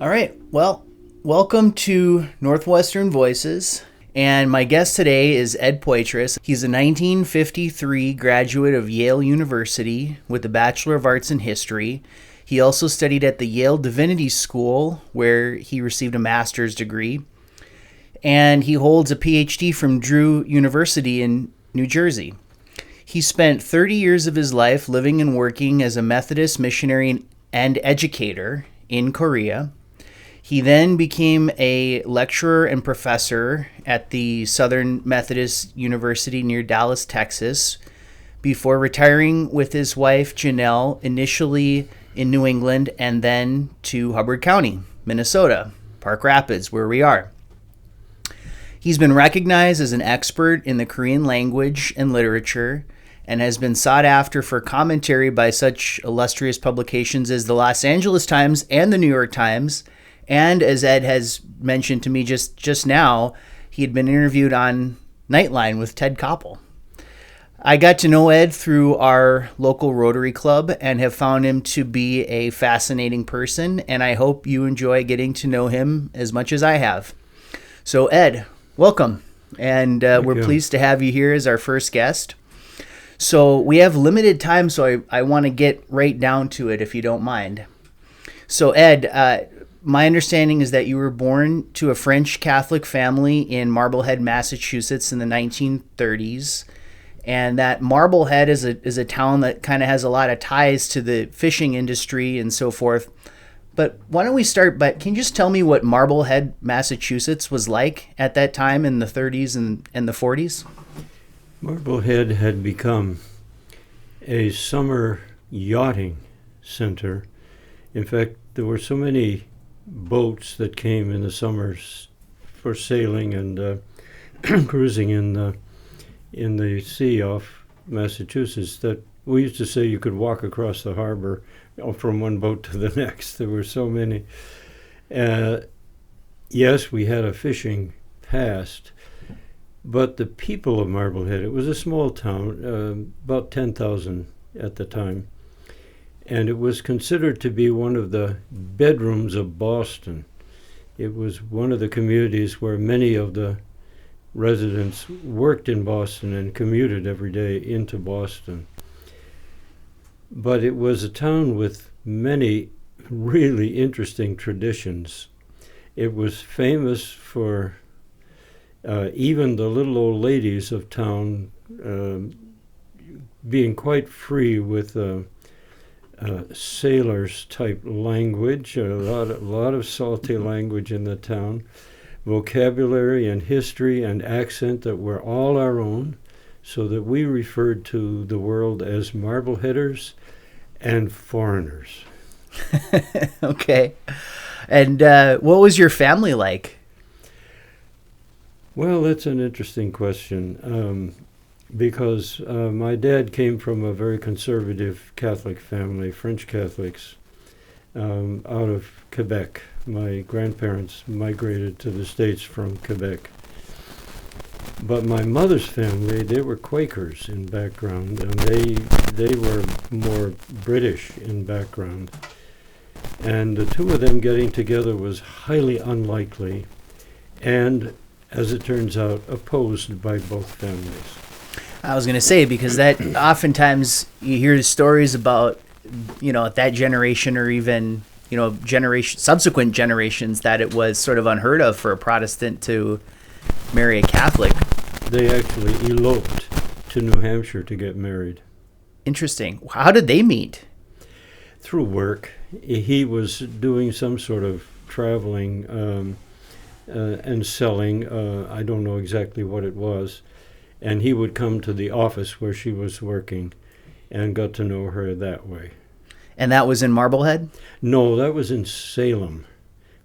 All right. Well, welcome to Northwestern Voices. And my guest today is Ed Poitras. He's a 1953 graduate of Yale University with a Bachelor of Arts in History. He also studied at the Yale Divinity School, where he received a master's degree. And he holds a PhD from Drew University in New Jersey. He spent 30 years of his life living and working as a Methodist missionary and educator in Korea. He then became a lecturer and professor at the Southern Methodist University near Dallas, Texas, before retiring with his wife, Janelle, initially in New England and then to Hubbard County, Minnesota, Park Rapids, where we are. He's been recognized as an expert in the Korean language and literature and has been sought after for commentary by such illustrious publications as the Los Angeles Times and the New York Times. And as Ed has mentioned to me just now, he had been interviewed on Nightline with Ted Koppel. I got to know Ed through our local Rotary Club and have found him to be a fascinating person, and I hope you enjoy getting to know him as much as I have. So Ed, welcome, and we're pleased to have you here as our first guest. So we have limited time, so I want to get right down to it if you don't mind. So Ed, my understanding is that you were born to a French Catholic family in Marblehead, Massachusetts in the 1930s, and that Marblehead is a town that kind of has a lot of ties to the fishing industry and so forth. But why don't we start by, can you just tell me what Marblehead, Massachusetts was like at that time in the 30s and the 40s? Marblehead had become a summer yachting center. In fact, there were so many boats that came in the summers for sailing and cruising in the sea off Massachusetts that we used to say you could walk across the harbor from one boat to the next. There were so many. Yes, we had a fishing past, but the people of Marblehead, it was a small town, about 10,000 at the time, and it was considered to be one of the bedrooms of Boston. It was one of the communities where many of the residents worked in Boston and commuted every day into Boston. But it was a town with many really interesting traditions. It was famous for even the little old ladies of town being quite free with sailors type language, a lot of salty language in the town, vocabulary and history and accent that were all our own, so that we referred to the world as Marbleheaders and foreigners. Okay. And what was your family like? Well, that's an interesting question. Because my dad came from a very conservative Catholic family, French Catholics, out of Quebec. My grandparents migrated to the States from Quebec. But my mother's family, they were Quakers in background, and they were more British in background. And the two of them getting together was highly unlikely, and, as it turns out, opposed by both families. I was going to say, because that oftentimes you hear the stories about, that generation or even, subsequent generations, that it was sort of unheard of for a Protestant to marry a Catholic. They actually eloped to New Hampshire to get married. Interesting. How did they meet? Through work. He was doing some sort of traveling and selling. I don't know exactly what it was. And he would come to the office where she was working and got to know her that way. And that was in Marblehead? No, that was in Salem,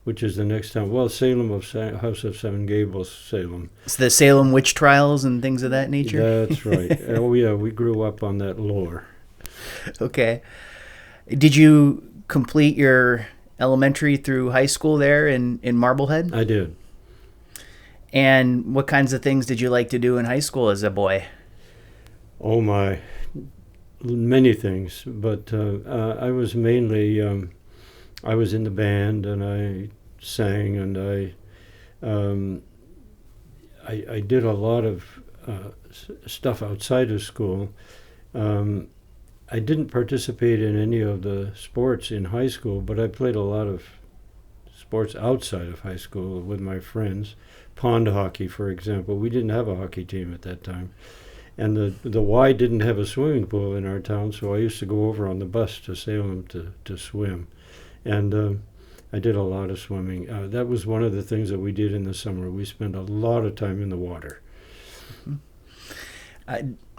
which is the next town. Well, Salem of House of Seven Gables, Salem. It's the Salem witch trials and things of that nature? That's right. Oh, yeah, we grew up on that lore. Okay. Did you complete your elementary through high school there in Marblehead? I did. And what kinds of things did you like to do in high school as a boy? Oh, my. Many things. But I was mainly I was in the band and I sang, and um, I did a lot of stuff outside of school. Um, I didn't participate in any of the sports in high school, but I played a lot of sports outside of high school with my friends. Pond hockey, for example. We didn't have a hockey team at that time. And the Y didn't have a swimming pool in our town, so I used to go over on the bus to Salem to swim. And I did a lot of swimming. That was one of the things that we did in the summer. We spent a lot of time in the water.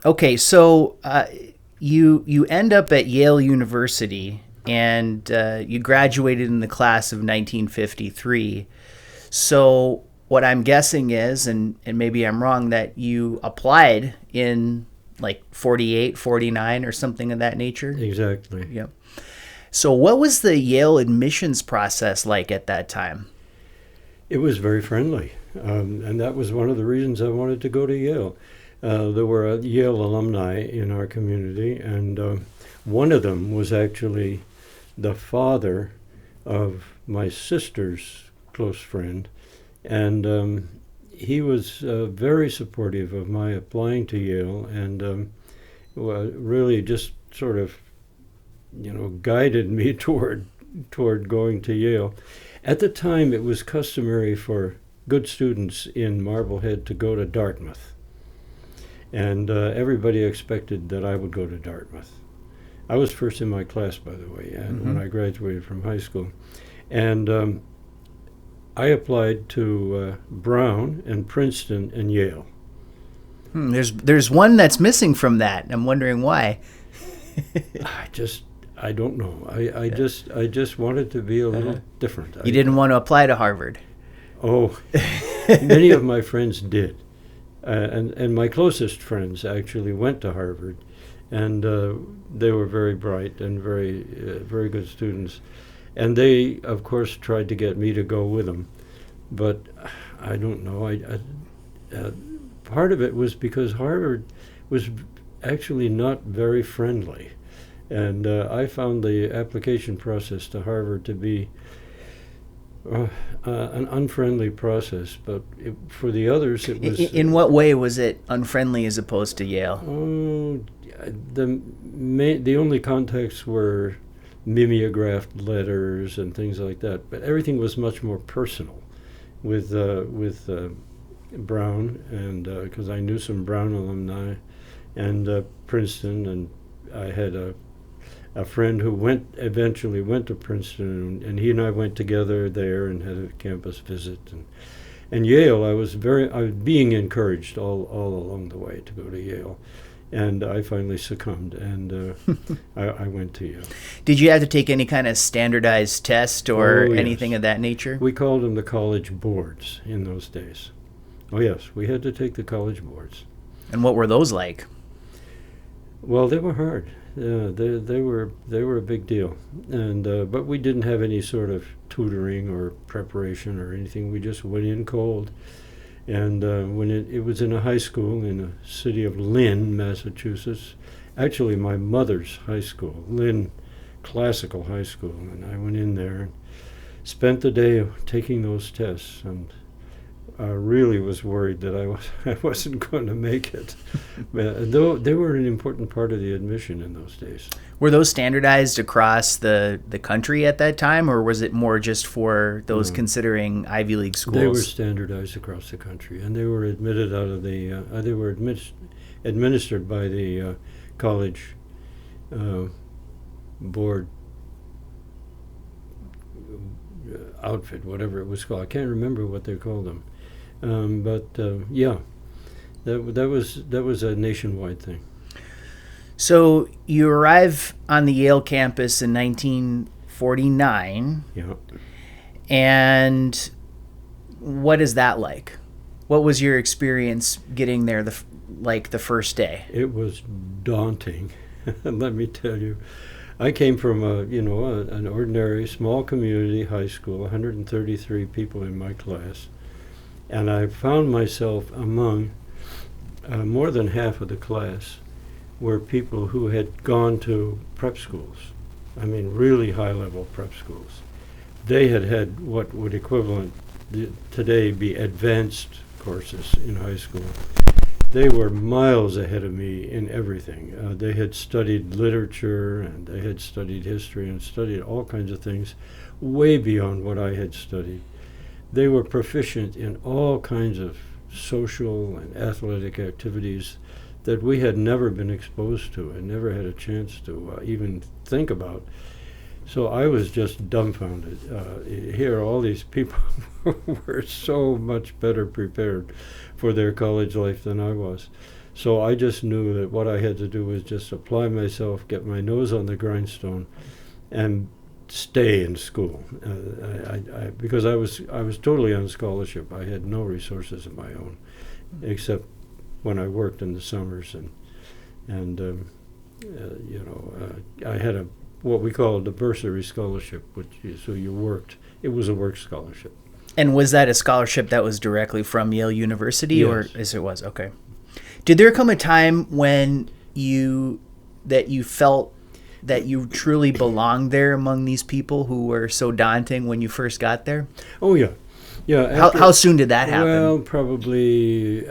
Okay, so you end up at Yale University, and you graduated in the class of 1953. So what I'm guessing is, and maybe I'm wrong, that you applied in like 48, 49 or something of that nature? Exactly. Yep. So what was the Yale admissions process like at that time? It was very friendly, and that was one of the reasons I wanted to go to Yale. There were Yale alumni in our community, and one of them was actually the father of my sister's close friend. And he was very supportive of my applying to Yale, and really just sort of, guided me toward going to Yale. At the time, it was customary for good students in Marblehead to go to Dartmouth, and everybody expected that I would go to Dartmouth. I was first in my class, by the way, and when I graduated from high school, and I applied to Brown and Princeton and Yale. There's one that's missing from that. I'm wondering why. I don't know. I just wanted to be a little different. You didn't want to apply to Harvard. Oh, many of my friends did, and my closest friends actually went to Harvard, and they were very bright and very good students. And they, of course, tried to get me to go with them. But I don't know. Part of it was because Harvard was actually not very friendly. And I found the application process to Harvard to be an unfriendly process. But for the others, it was... In what way was it unfriendly as opposed to Yale? Oh, the only contacts were mimeographed letters and things like that, but everything was much more personal with Brown, and because I knew some Brown alumni, and Princeton, and I had a friend who eventually went to Princeton, and he and I went together there and had a campus visit, and Yale. I was being encouraged all along the way to go to Yale. And I finally succumbed, and I went to Yale. Did you have to take any kind of standardized test or anything of that nature? We called them the college boards in those days. Oh, yes, we had to take the college boards. And what were those like? Well, they were hard. They were a big deal, and but we didn't have any sort of tutoring or preparation or anything. We just went in cold. And when it was in a high school in the city of Lynn, Massachusetts, actually my mother's high school, Lynn Classical High School, and I went in there and spent the day taking those tests, and I really was worried that I wasn't going to make it. Though they were an important part of the admission in those days. Were those standardized across the country at that time, or was it more just for those considering Ivy League schools? They were standardized across the country, and they were admitted out of the. They were administered by the college board outfit, whatever it was called. I can't remember what they called them. Yeah, that was a nationwide thing. So you arrive on the Yale campus in 1949. Yeah. And what is that like? What was your experience getting there the first day? It was daunting, let me tell you. I came from an ordinary small community high school, 133 people in my class. And I found myself among more than half of the class were people who had gone to prep schools. I mean, really high-level prep schools. they had what would equivalent today be advanced courses in high school. They were miles ahead of me in everything. They had studied literature, and they had studied history, and studied all kinds of things way beyond what I had studied. They were proficient in all kinds of social and athletic activities that we had never been exposed to and never had a chance to even think about. So I was just dumbfounded. Here, all these people were so much better prepared for their college life than I was. So I just knew that what I had to do was just apply myself, get my nose on the grindstone, and stay in school. Because I was totally on scholarship. I had no resources of my own, except when I worked in the summers, and I had what we called a bursary scholarship, so you worked. It was a work scholarship. And was that a scholarship that was directly from Yale University? Yes. Or yes, it was? Okay. Did there come a time when you felt that you truly belonged there among these people who were so daunting when you first got there? Oh, yeah. Yeah. How soon did that happen? Well, probably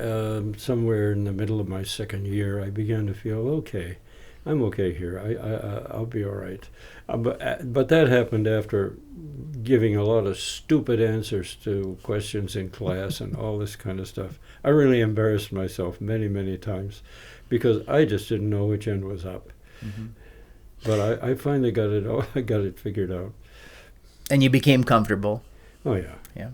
somewhere in the middle of my second year, I began to feel, okay, I'm okay here. I'll be all right. But that happened after giving a lot of stupid answers to questions in class and all this kind of stuff. I really embarrassed myself many, many times because I just didn't know which end was up. Mm-hmm. But I finally got it figured out. And you became comfortable. Oh, yeah. Yeah.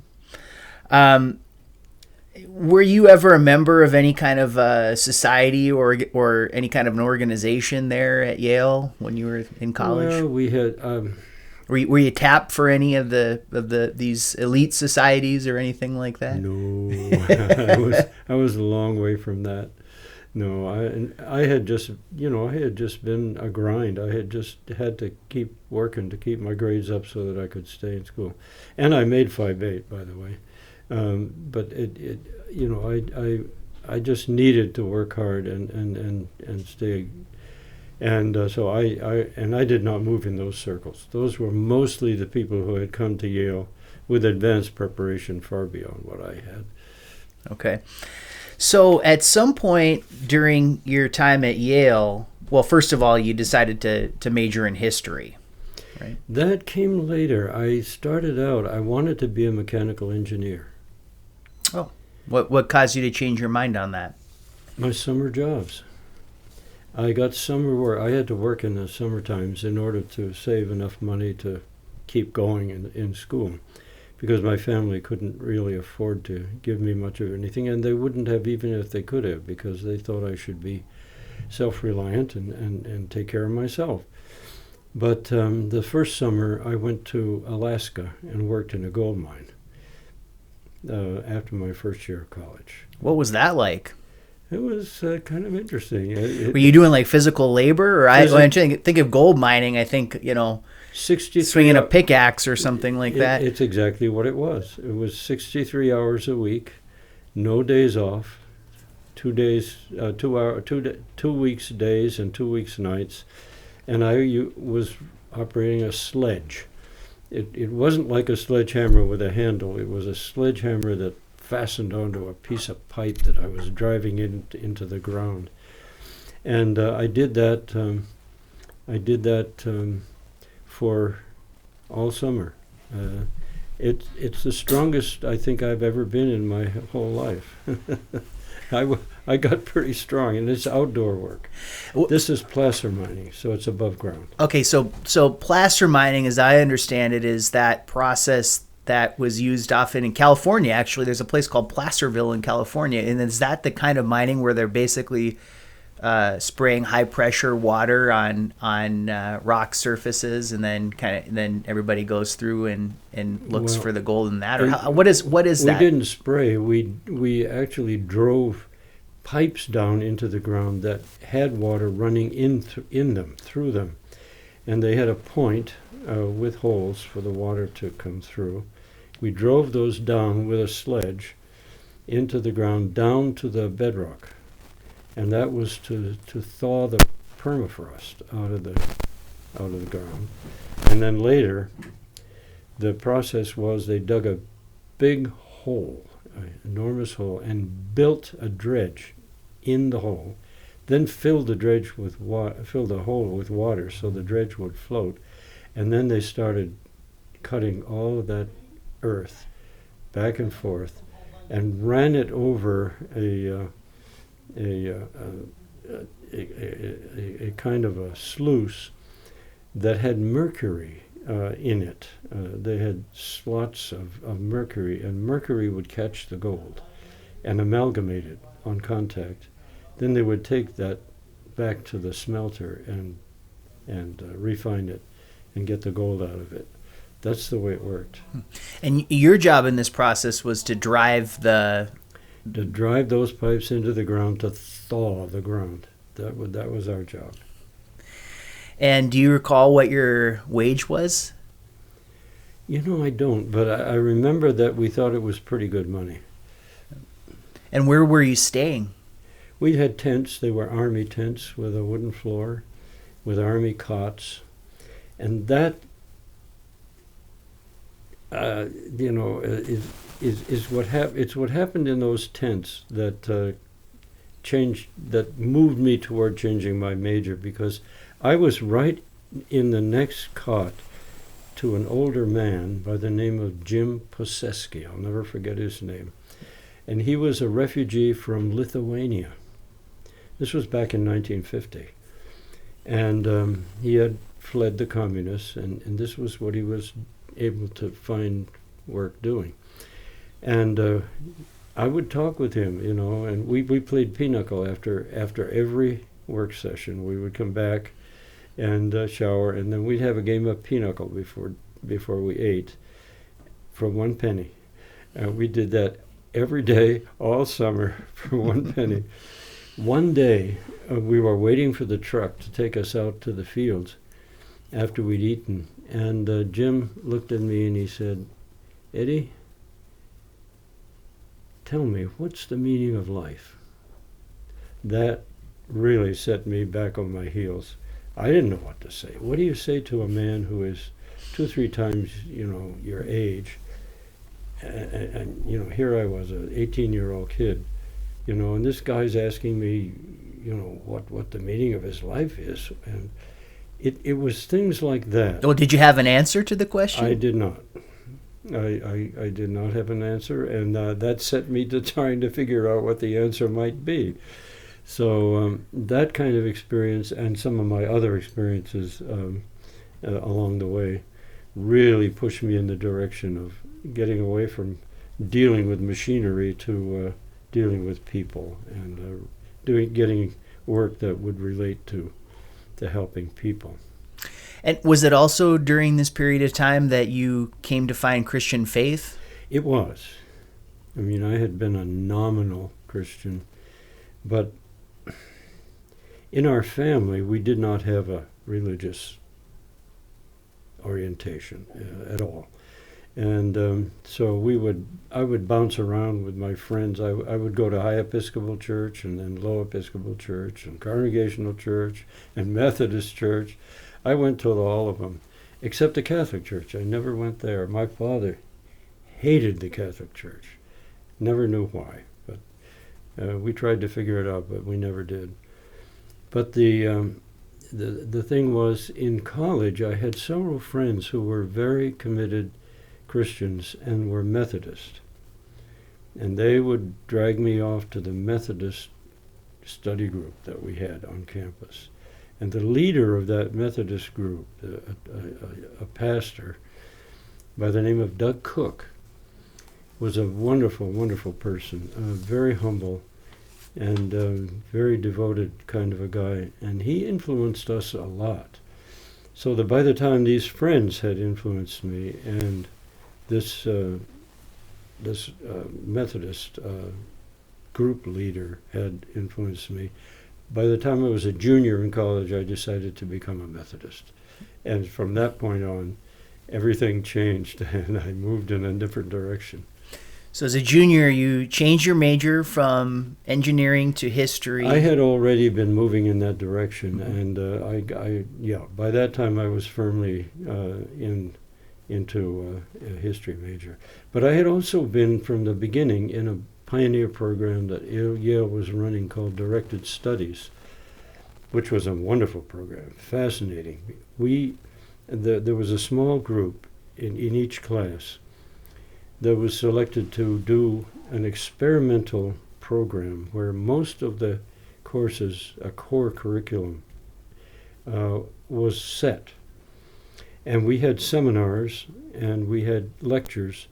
Were you ever a member of any kind of society or any kind of an organization there at Yale when you were in college? Well, we had. Were you tapped for any of these elite societies or anything like that? No, I was a long way from that. No, I had just been a grind. I had just had to keep working to keep my grades up so that I could stay in school, and I made 5.8, by the way. But I just needed to work hard and stay, and so I did not move in those circles. Those were mostly the people who had come to Yale with advanced preparation far beyond what I had. Okay. So at some point during your time at Yale, well, first of all, you decided to major in history, right? That came later. I started out, I wanted to be a mechanical engineer. Oh, what caused you to change your mind on that? My summer jobs. I got summer work. I had to work in the summer times in order to save enough money to keep going in school, because my family couldn't really afford to give me much of anything, and they wouldn't have even if they could have, because they thought I should be self-reliant and take care of myself. But the first summer I went to Alaska and worked in a gold mine after my first year of college. What was that like? It was kind of interesting. Were you doing like physical labor? Or when I think of gold mining, I think, swinging a pickaxe or something like that. It's exactly what it was. It was 63 hours a week, no days off, 2 weeks days and 2 weeks nights, and I was operating a sledge. It wasn't like a sledgehammer with a handle. It was a sledgehammer that fastened onto a piece of pipe that I was driving into the ground, and I did that. For all summer. It's the strongest I think I've ever been in my whole life. I got pretty strong, and it's outdoor work. This is placer mining, so it's above ground. Okay, so placer mining, as I understand it, is that process that was used often in California. Actually, there's a place called Placerville in California, and is that the kind of mining where they're basically spraying high pressure water on rock surfaces, and then everybody goes through and looks for the gold in that? Or what is that? We didn't spray. We actually drove pipes down into the ground that had water running in them, through them, and they had a point with holes for the water to come through. We drove those down with a sledge into the ground, down to the bedrock. And that was to thaw the permafrost out of the ground. And then later, the process was they dug a big hole, an enormous hole, and built a dredge in the hole, then filled filled the hole with water so the dredge would float, and then they started cutting all of that earth back and forth, and ran it over a kind of a sluice that had mercury in it. They had slots of mercury, and mercury would catch the gold and amalgamate it on contact. Then they would take that back to the smelter and refine it and get the gold out of it. That's the way it worked. And your job in this process was to drive those pipes into the ground to thaw the ground. That was our job. And do you recall what your wage was? I don't, but I remember that we thought it was pretty good money. And where were you staying? We had tents. They were Army tents with a wooden floor, with Army cots, and that, is what happened. It's what happened in those tents that moved me toward changing my major, because I was right in the next cot to an older man by the name of Jim Poseski. I'll never forget his name. And he was a refugee from Lithuania. This was back in 1950. And he had fled the communists, and this was what he was able to find work doing. And I would talk with him, and we played pinochle after every work session. We would come back and shower, and then we'd have a game of pinochle before we ate for 1 penny. We did that every day, all summer, for 1 penny. One day, we were waiting for the truck to take us out to the fields after we'd eaten, and Jim looked at me and he said, "Eddie, tell me, what's the meaning of life?" That really set me back on my heels. I didn't know what to say. What do you say to a man who is 2-3 times, your age? And here I was, an 18-year-old kid, and this guy's asking me, what the meaning of his life is. And it was things like that. Oh, did you have an answer to the question? I did not. I did not have an answer, and that set me to trying to figure out what the answer might be. So that kind of experience and some of my other experiences along the way really pushed me in the direction of getting away from dealing with machinery to dealing with people and getting work that would relate to helping people. And was it also during this period of time that you came to find Christian faith? It was. I had been a nominal Christian, but in our family, we did not have a religious orientation at all. And so I would bounce around with my friends. I would go to High Episcopal Church and then Low Episcopal Church and Congregational Church and Methodist Church. I went to all of them, except the Catholic Church. I never went there. My father hated the Catholic Church. Never knew why, but we tried to figure it out, but we never did. But the thing was, in college, I had several friends who were very committed Christians and were Methodist. And they would drag me off to the Methodist study group that we had on campus. And the leader of that Methodist group, a pastor by the name of Doug Cook, was a wonderful, wonderful person, very humble and very devoted kind of a guy. And he influenced us a lot. So that by the time these friends had influenced me and this Methodist group leader had influenced me, by the time I was a junior in college, I decided to become a Methodist. And from that point on, everything changed, and I moved in a different direction. So as a junior, you changed your major from engineering to history. I had already been moving in that direction, and by that time I was firmly into a history major. But I had also been from the beginning in a pioneer program that Yale was running called Directed Studies, which was a wonderful program, fascinating. There was a small group in each class that was selected to do an experimental program where most of the courses, a core curriculum, was set. And we had seminars and we had lectures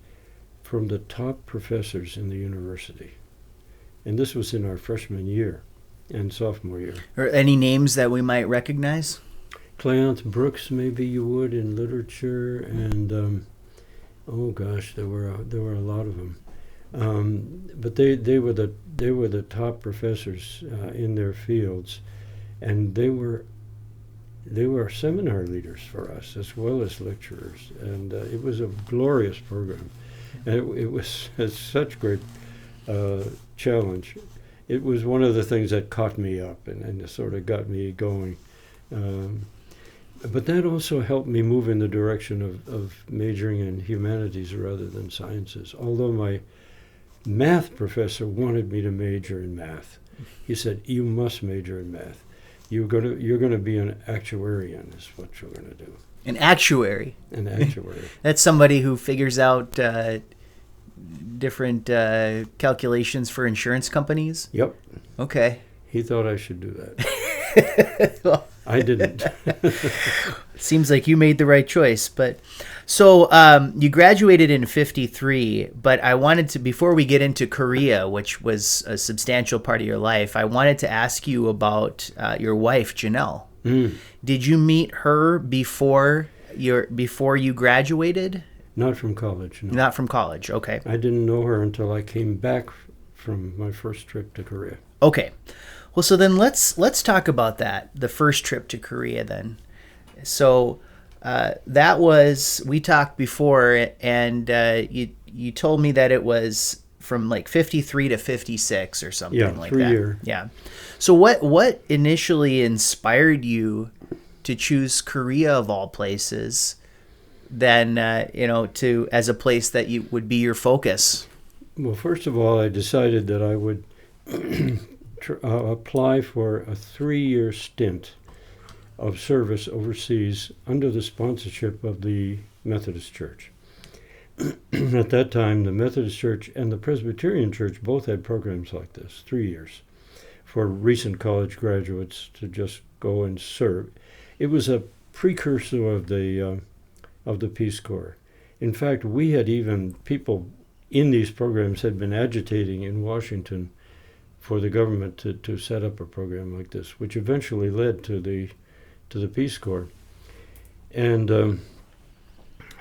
from the top professors in the university. And this was in our freshman year and sophomore year. Or any names that we might recognize? Cleonth Brooks, maybe you would, in literature, and oh gosh, there were a lot of them. But they were the top professors in their fields, and they were seminar leaders for us as well as lecturers, and it was a glorious program, and it was such great challenge. It was one of the things that caught me up and sort of got me going. But that also helped me move in the direction of majoring in humanities rather than sciences. Although my math professor wanted me to major in math. He said, "You must major in math. You're going to be an actuarian is what you're going to do." An actuary? An actuary. That's somebody who figures out different calculations for insurance companies? Yep. Okay. He thought I should do that. Well, I didn't. seems like you made the right choice. But so you graduated in 1953, but I wanted to, before we get into Korea, which was a substantial part of your life, I wanted to ask you about your wife, Janelle. Did you meet her before you graduated? Not from college, no. Not from college, okay. I didn't know her until I came back from my first trip to Korea. Okay. Well, so then let's talk about that, the first trip to Korea then. So that was, we talked before, and you told me that it was from like 1953 to 1956 or something like that. Yeah, 3 years. Yeah. So what initially inspired you to choose Korea of all places, then to as a place that you would be your focus? Well, first of all, I decided that I would apply for a 3-year stint of service overseas under the sponsorship of the Methodist Church. At that time, the Methodist Church and the Presbyterian Church both had programs like this, 3 years, for recent college graduates to just go and serve. It was a precursor of the Peace Corps. In fact, we had even people in these programs had been agitating in Washington for the government to set up a program like this, which eventually led to the Peace Corps. And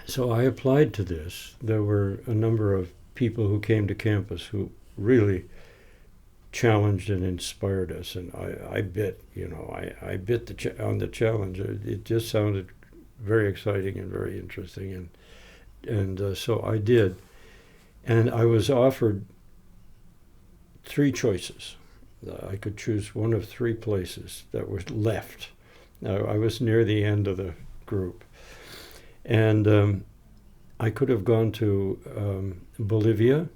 so I applied to this. There were a number of people who came to campus who really challenged and inspired us, and I bit on the challenge. It just sounded very exciting and very interesting, and so I did. And I was offered 3 choices. I could choose one of 3 places that was left. Now, I was near the end of the group. And I could have gone to Bolivia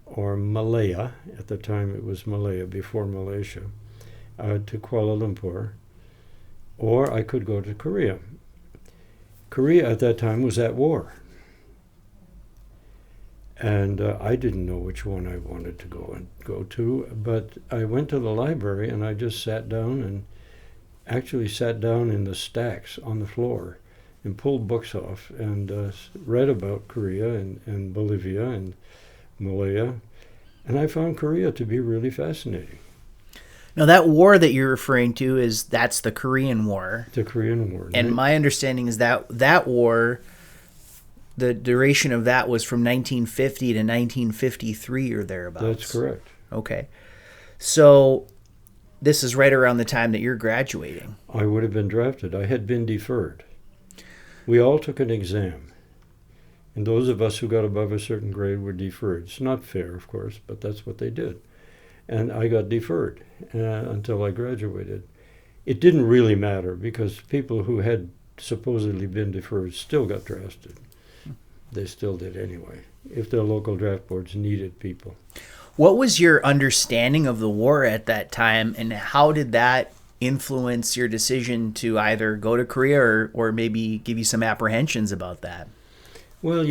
or Malaya. At the time it was Malaya, before Malaysia, to Kuala Lumpur. Or I could go to Korea. Korea at that time was at war. And I didn't know which one I wanted to go to, but I went to the library and I just sat down and actually sat down in the stacks on the floor and pulled books off and read about Korea and Bolivia and Malaya, and I found Korea to be really fascinating. Now, that war that you're referring to that's the Korean War. The Korean War. And my understanding is that war, the duration of that was from 1950 to 1953 or thereabouts. That's correct. Okay. So this is right around the time that you're graduating. I would have been drafted. I had been deferred. We all took an exam. And those of us who got above a certain grade were deferred. It's not fair, of course, but that's what they did. And I got deferred until I graduated. It didn't really matter because people who had supposedly been deferred still got drafted. They still did anyway, if the local draft boards needed people. What was your understanding of the war at that time, and how did that influence your decision to either go to Korea or maybe give you some apprehensions about that? Well,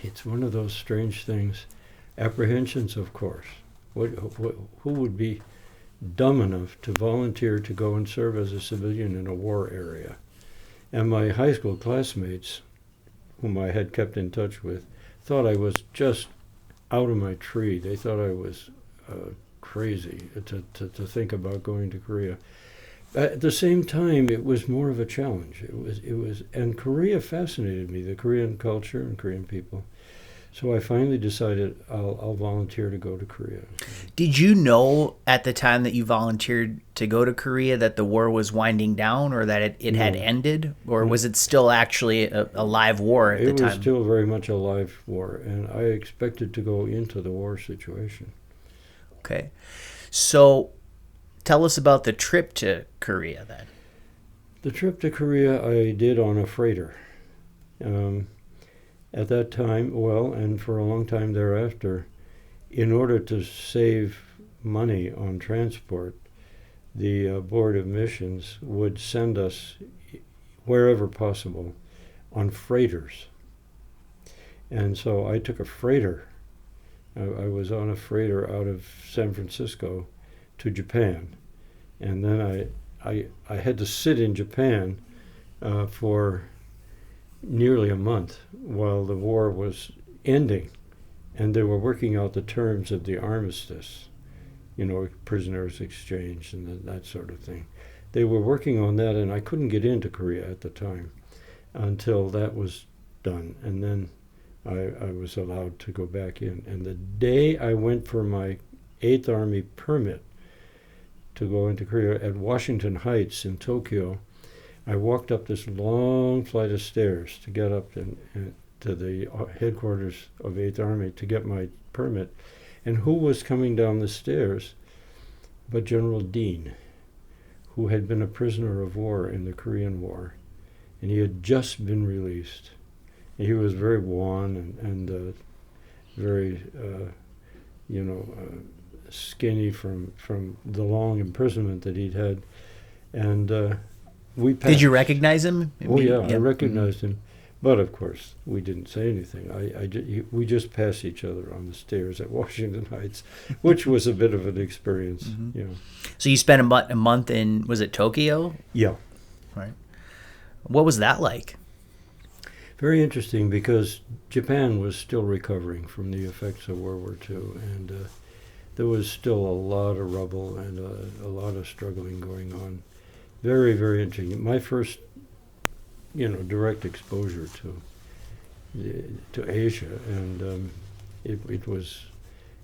it's one of those strange things. Apprehensions, of course. Who would be dumb enough to volunteer to go and serve as a civilian in a war area? And my high school classmates, whom I had kept in touch with, thought I was just out of my tree. They thought I was crazy to think about going to Korea. At the same time, it was more of a challenge. And Korea fascinated me, the Korean culture and Korean people. So I finally decided I'll volunteer to go to Korea. Did you know at the time that you volunteered to go to Korea that the war was winding down, or that it had ended? Or was it still actually a live war at the time? It was still very much a live war, and I expected to go into the war situation. Okay. So tell us about the trip to Korea then. The trip to Korea I did on a freighter. At that time, and for a long time thereafter, in order to save money on transport, the Board of Missions would send us wherever possible on freighters. And so I took a freighter. I was on a freighter out of San Francisco to Japan. And then I had to sit in Japan for nearly a month while the war was ending, and they were working out the terms of the armistice, prisoners exchange and that sort of thing. They were working on that, and I couldn't get into Korea at the time until that was done, and then I was allowed to go back in. And the day I went for my 8th Army permit to go into Korea at Washington Heights in Tokyo, I walked up this long flight of stairs to get up to the headquarters of 8th Army to get my permit. And who was coming down the stairs but General Dean, who had been a prisoner of war in the Korean War. And he had just been released. And he was very wan and very, skinny from the long imprisonment that he'd had. And we passed. Did you recognize him? Oh, yeah, I recognized him. But, of course, we didn't say anything. We just passed each other on the stairs at Washington Heights, which was a bit of an experience. So you spent a month in, was it Tokyo? Yeah. Right. What was that like? Very interesting, because Japan was still recovering from the effects of World War II, and there was still a lot of rubble and a lot of struggling going on. Very, very interesting. My first, direct exposure to Asia, and it was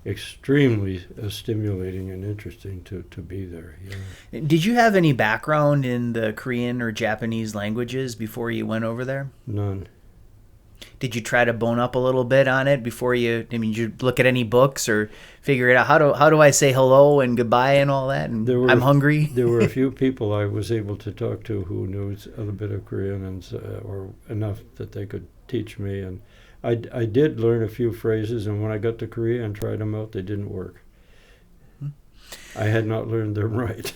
extremely stimulating and interesting to be there. Did you have any background in the Korean or Japanese languages before you went over there? None. Did you try to bone up a little bit on it before did you look at any books or figure it out? How do I say hello and goodbye and all that? And I'm hungry. There were a few people I was able to talk to who knew a little bit of Korean, or enough that they could teach me. And I did learn a few phrases, and when I got to Korea and tried them out, they didn't work. I had not learned them right.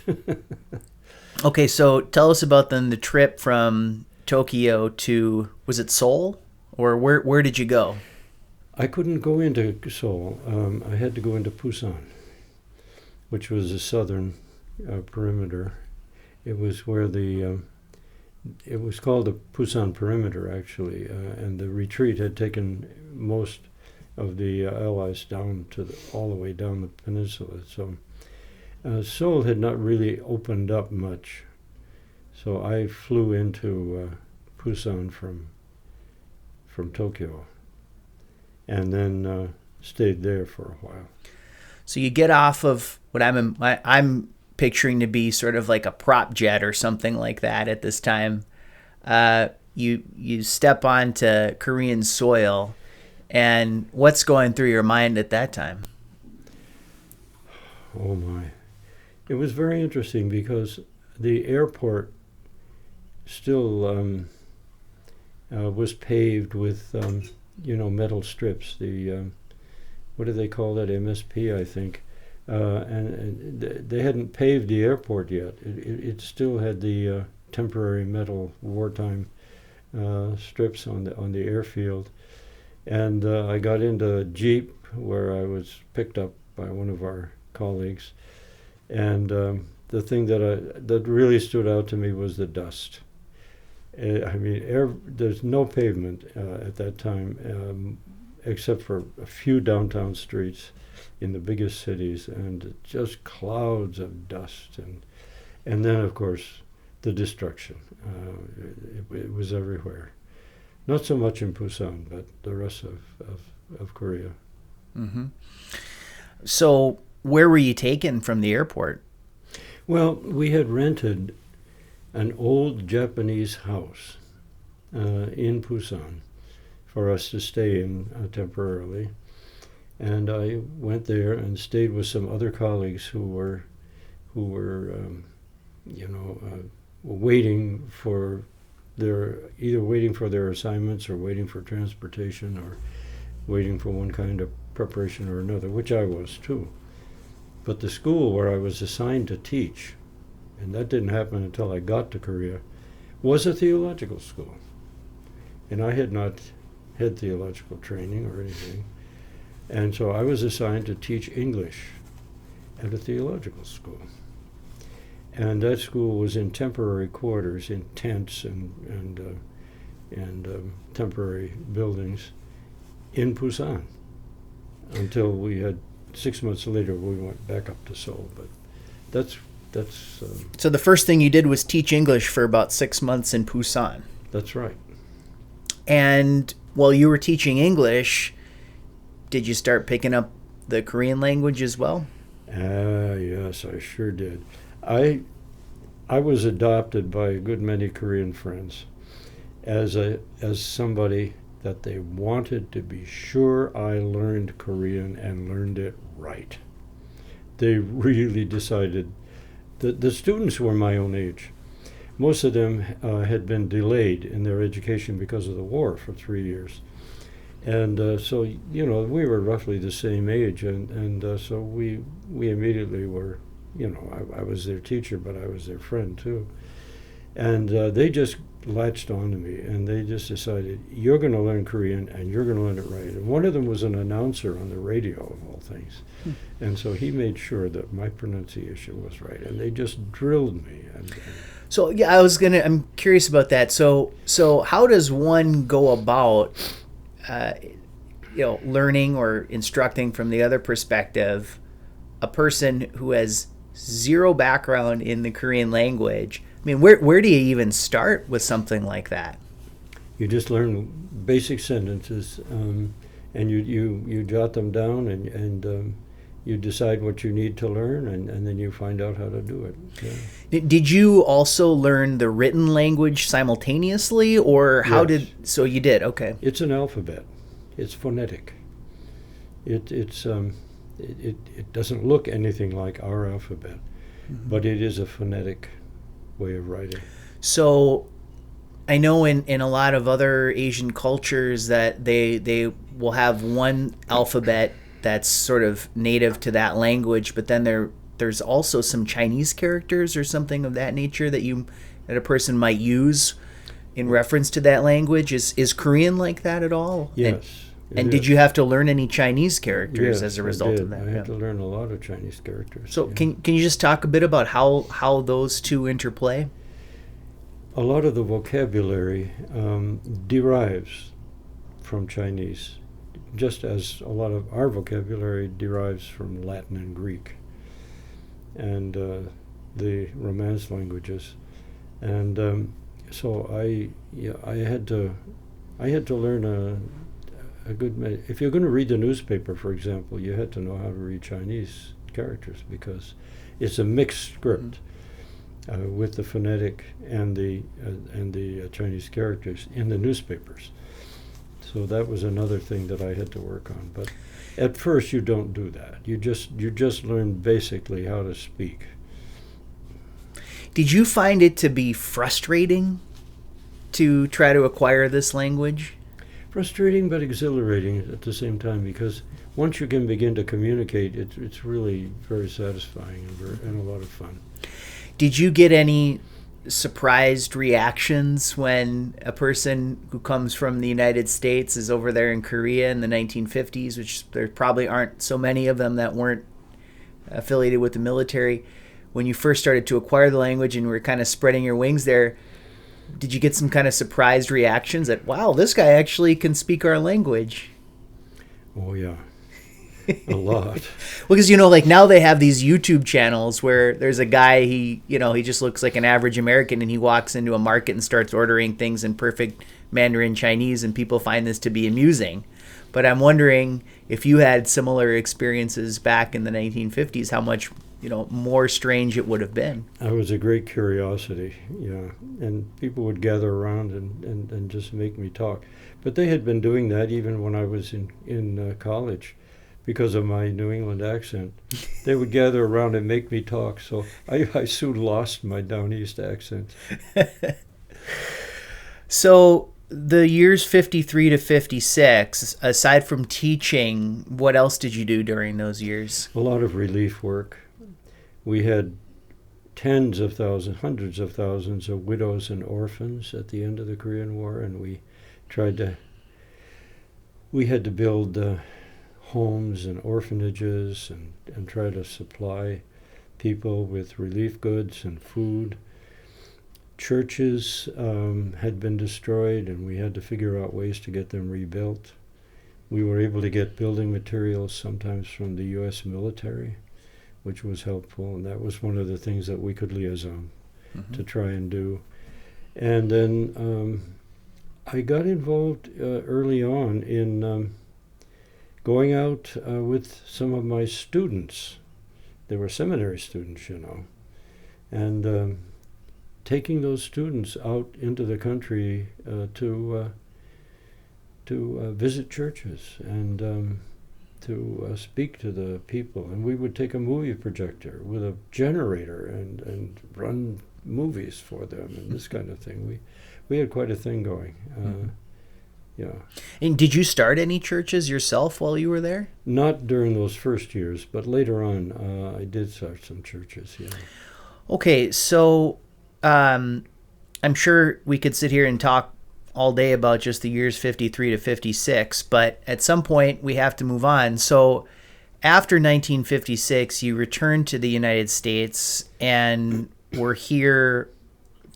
Okay, so tell us about then the trip from Tokyo to, was it Seoul? Or where did you go? I couldn't go into Seoul. I had to go into Busan, which was the southern perimeter. It was where it was called the Busan Perimeter, actually, and the retreat had taken most of the Allies down all the way down the peninsula. So Seoul had not really opened up much. So I flew into Busan from Tokyo, and then stayed there for a while. So you get off of what I'm picturing to be sort of like a prop jet or something like that at this time. You step onto Korean soil, and what's going through your mind at that time? Oh my. It was very interesting, because the airport was paved with metal strips. The what do they call that? MSP, I think. And they hadn't paved the airport yet. It still had the temporary metal wartime strips on the airfield. And I got into a Jeep where I was picked up by one of our colleagues. And the thing that really stood out to me was the dust. There's no pavement at that time, except for a few downtown streets in the biggest cities, and just clouds of dust. And then, of course, the destruction. It was everywhere. Not so much in Busan, but the rest of Korea. Mm-hmm. So where were you taken from the airport? Well, we had rented an old Japanese house in Busan for us to stay in temporarily. And I went there and stayed with some other colleagues who were waiting for their assignments or waiting for transportation or waiting for one kind of preparation or another, which I was too. But the school where I was assigned to teach, and that didn't happen until I got to Korea, was a theological school. And I had not had theological training or anything. And so I was assigned to teach English at a theological school. And that school was in temporary quarters, in tents and temporary buildings in Busan until we had 6 months later we went back up to Seoul. But that's so the first thing you did was teach English for about 6 months in Busan. That's right. And while you were teaching English, did you start picking up the Korean language as well? Yes, I sure did. I was adopted by a good many Korean friends as somebody that they wanted to be sure I learned Korean and learned it right. They really decided that the students were my own age. Most of them had been delayed in their education because of the war for 3 years. And so we were roughly the same age, and so we immediately were, I was their teacher, but I was their friend too. And they just latched on to me, and they just decided, you're going to learn Korean, and you're going to learn it right. And one of them was an announcer on the radio, of all things. And so he made sure that my pronunciation was right, and they just drilled me. So, yeah, I'm curious about that. So how does one go about learning or instructing from the other perspective, a person who has zero background in the Korean language? I mean, where do you even start with something like that? You just learn basic sentences, and you jot them down, and you decide what you need to learn, and then you find out how to do it. Yeah. Did you also learn the written language simultaneously, or how Yes. So you did, okay. It's an alphabet. It's phonetic. It doesn't look anything like our alphabet, but it is a phonetic way of writing. So I know in a lot of other Asian cultures that they will have one alphabet that's sort of native to that language, but then there's also some Chinese characters or something of that nature that a person might use in reference to that language. Is Korean like that at all? Yes. And did you have to learn any Chinese characters as a result of that? I had to learn a lot of Chinese characters. So can you just talk a bit about how those two interplay? A lot of the vocabulary derives from Chinese, just as a lot of our vocabulary derives from Latin and Greek and the Romance languages. And so I had to learn a good many. If you're going to read the newspaper, for example, you had to know how to read Chinese characters because it's a mixed script with the phonetic and the Chinese characters in the newspapers. So that was another thing that I had to work on. But at first, you don't do that. You just learn basically how to speak. Did you find it to be frustrating to try to acquire this language? Frustrating but exhilarating at the same time, because once you can begin to communicate, it's really very satisfying and a lot of fun. Did you get any surprised reactions when a person who comes from the United States is over there in Korea in the 1950s, which there probably aren't so many of them that weren't affiliated with the military? When you first started to acquire the language and were kind of spreading your wings there, did you get some kind of surprised reactions that, wow, this guy actually can speak our language? Oh, yeah. A lot. Well, because, like now they have these YouTube channels where there's a guy, he just looks like an average American, and he walks into a market and starts ordering things in perfect Mandarin Chinese, and people find this to be amusing. But I'm wondering if you had similar experiences back in the 1950s, how much, more strange it would have been. I was a great curiosity, yeah. And people would gather around and just make me talk. But they had been doing that even when I was in college. Because of my New England accent, they would gather around and make me talk. So I soon lost my Down East accent. So the years 53 to 56, aside from teaching, what else did you do during those years? A lot of relief work. We had tens of thousands, hundreds of thousands of widows and orphans at the end of the Korean War, and we had to build homes and orphanages and try to supply people with relief goods and food. Churches had been destroyed, and we had to figure out ways to get them rebuilt. We were able to get building materials sometimes from the U.S. military, which was helpful, and that was one of the things that we could liaison to try and do. And then I got involved early on in going out with some of my students. They were seminary students, and taking those students out into the country to visit churches and to speak to the people. And we would take a movie projector with a generator and run movies for them and this kind of thing. We had quite a thing going. Yeah. And did you start any churches yourself while you were there? Not during those first years, but later on I did start some churches, yeah. Okay, so I'm sure we could sit here and talk all day about just the years 53 to 56, but at some point we have to move on. So after 1956, you returned to the United States and were here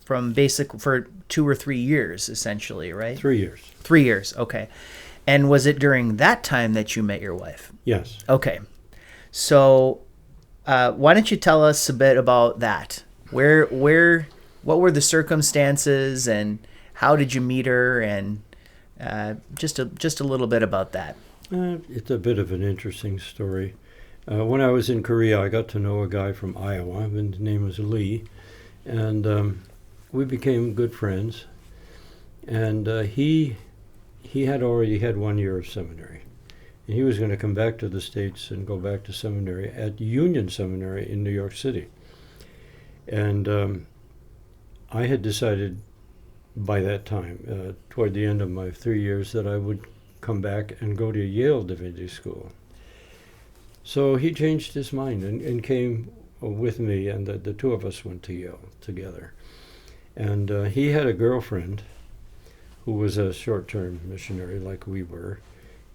for 2 or 3 years, essentially, right? 3 years. 3 years, okay. And was it during that time that you met your wife? Yes. Okay. So why don't you tell us a bit about that? What were the circumstances, and how did you meet her, and just a little bit about that? It's a bit of an interesting story. When I was in Korea, I got to know a guy from Iowa, and his name was Lee, and we became good friends. And he had already had 1 year of seminary, and he was going to come back to the States and go back to seminary at Union Seminary in New York City. And I had decided by that time, toward the end of my 3 years, that I would come back and go to Yale Divinity School. So he changed his mind and came with me, and the two of us went to Yale together. And he had a girlfriend who was a short-term missionary like we were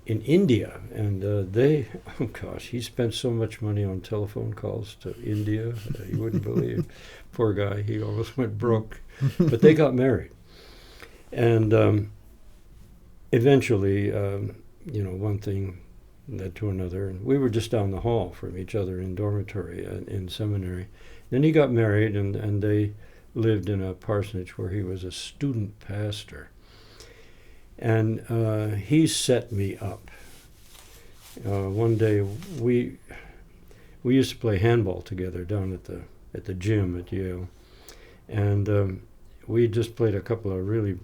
in India. And he spent so much money on telephone calls to India, you wouldn't believe. Poor guy, he almost went broke. But they got married. And eventually, one thing led to another. And we were just down the hall from each other in dormitory in seminary. Then he got married, and they lived in a parsonage where he was a student pastor. And he set me up. One day, we used to play handball together down at the gym at Yale. And we just played a couple of really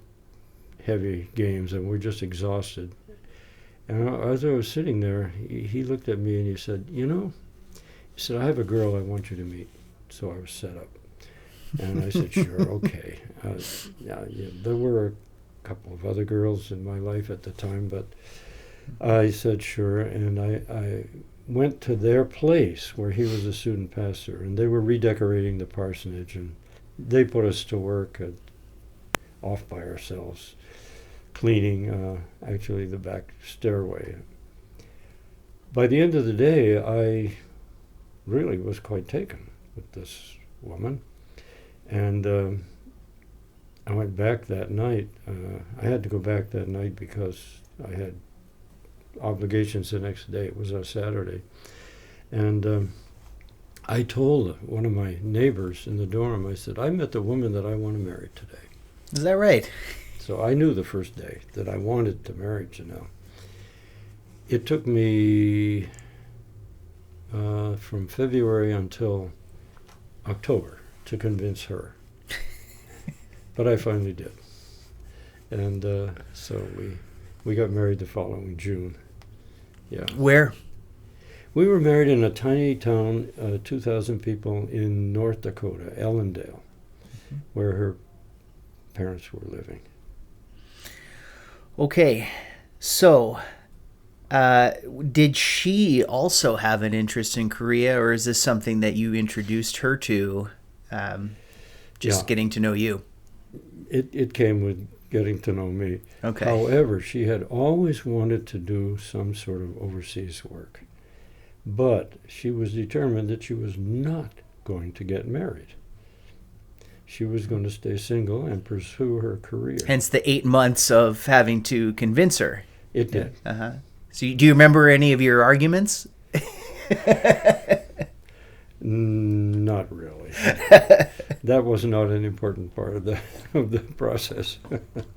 heavy games, and we're just exhausted. And as I was sitting there, he looked at me and he said, I have a girl I want you to meet. So I was set up. And I said, sure, okay. There were a couple of other girls in my life at the time, but I said sure, and I went to their place where he was a student pastor, and they were redecorating the parsonage, and they put us to work off by ourselves, cleaning actually the back stairway. By the end of the day, I really was quite taken with this woman, and I went back that night. I had to go back that night because I had obligations the next day. It was a Saturday. And I told one of my neighbors in the dorm, I said, I met the woman that I want to marry today. Is that right? So I knew the first day that I wanted to marry Janelle. It took me from February until October to convince her. But I finally did. And so we got married the following June. Yeah. Where? We were married in a tiny town, 2,000 people in North Dakota, Ellendale, where her parents were living. Okay. So, did she also have an interest in Korea, or is this something that you introduced her to, getting to know you? It came with getting to know me. Okay. However, she had always wanted to do some sort of overseas work. But she was determined that she was not going to get married. She was going to stay single and pursue her career. Hence the 8 months of having to convince her. It did. Uh-huh. So do you remember any of your arguments? Not really. That was not an important part of the process.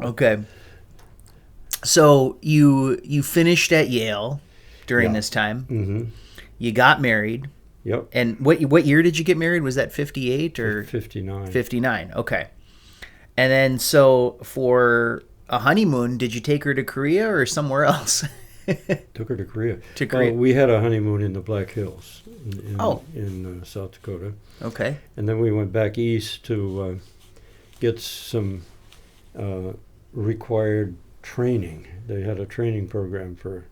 Okay. So you finished at Yale during this time. Mm-hmm. You got married. Yep. And what year did you get married? Was that 58 or 59? 59. Okay. And then so for a honeymoon, did you take her to Korea or somewhere else? Took her to Korea. To Korea. Well, we had a honeymoon in the Black Hills in South Dakota. Okay. And then we went back east to get some required training. They had a training program for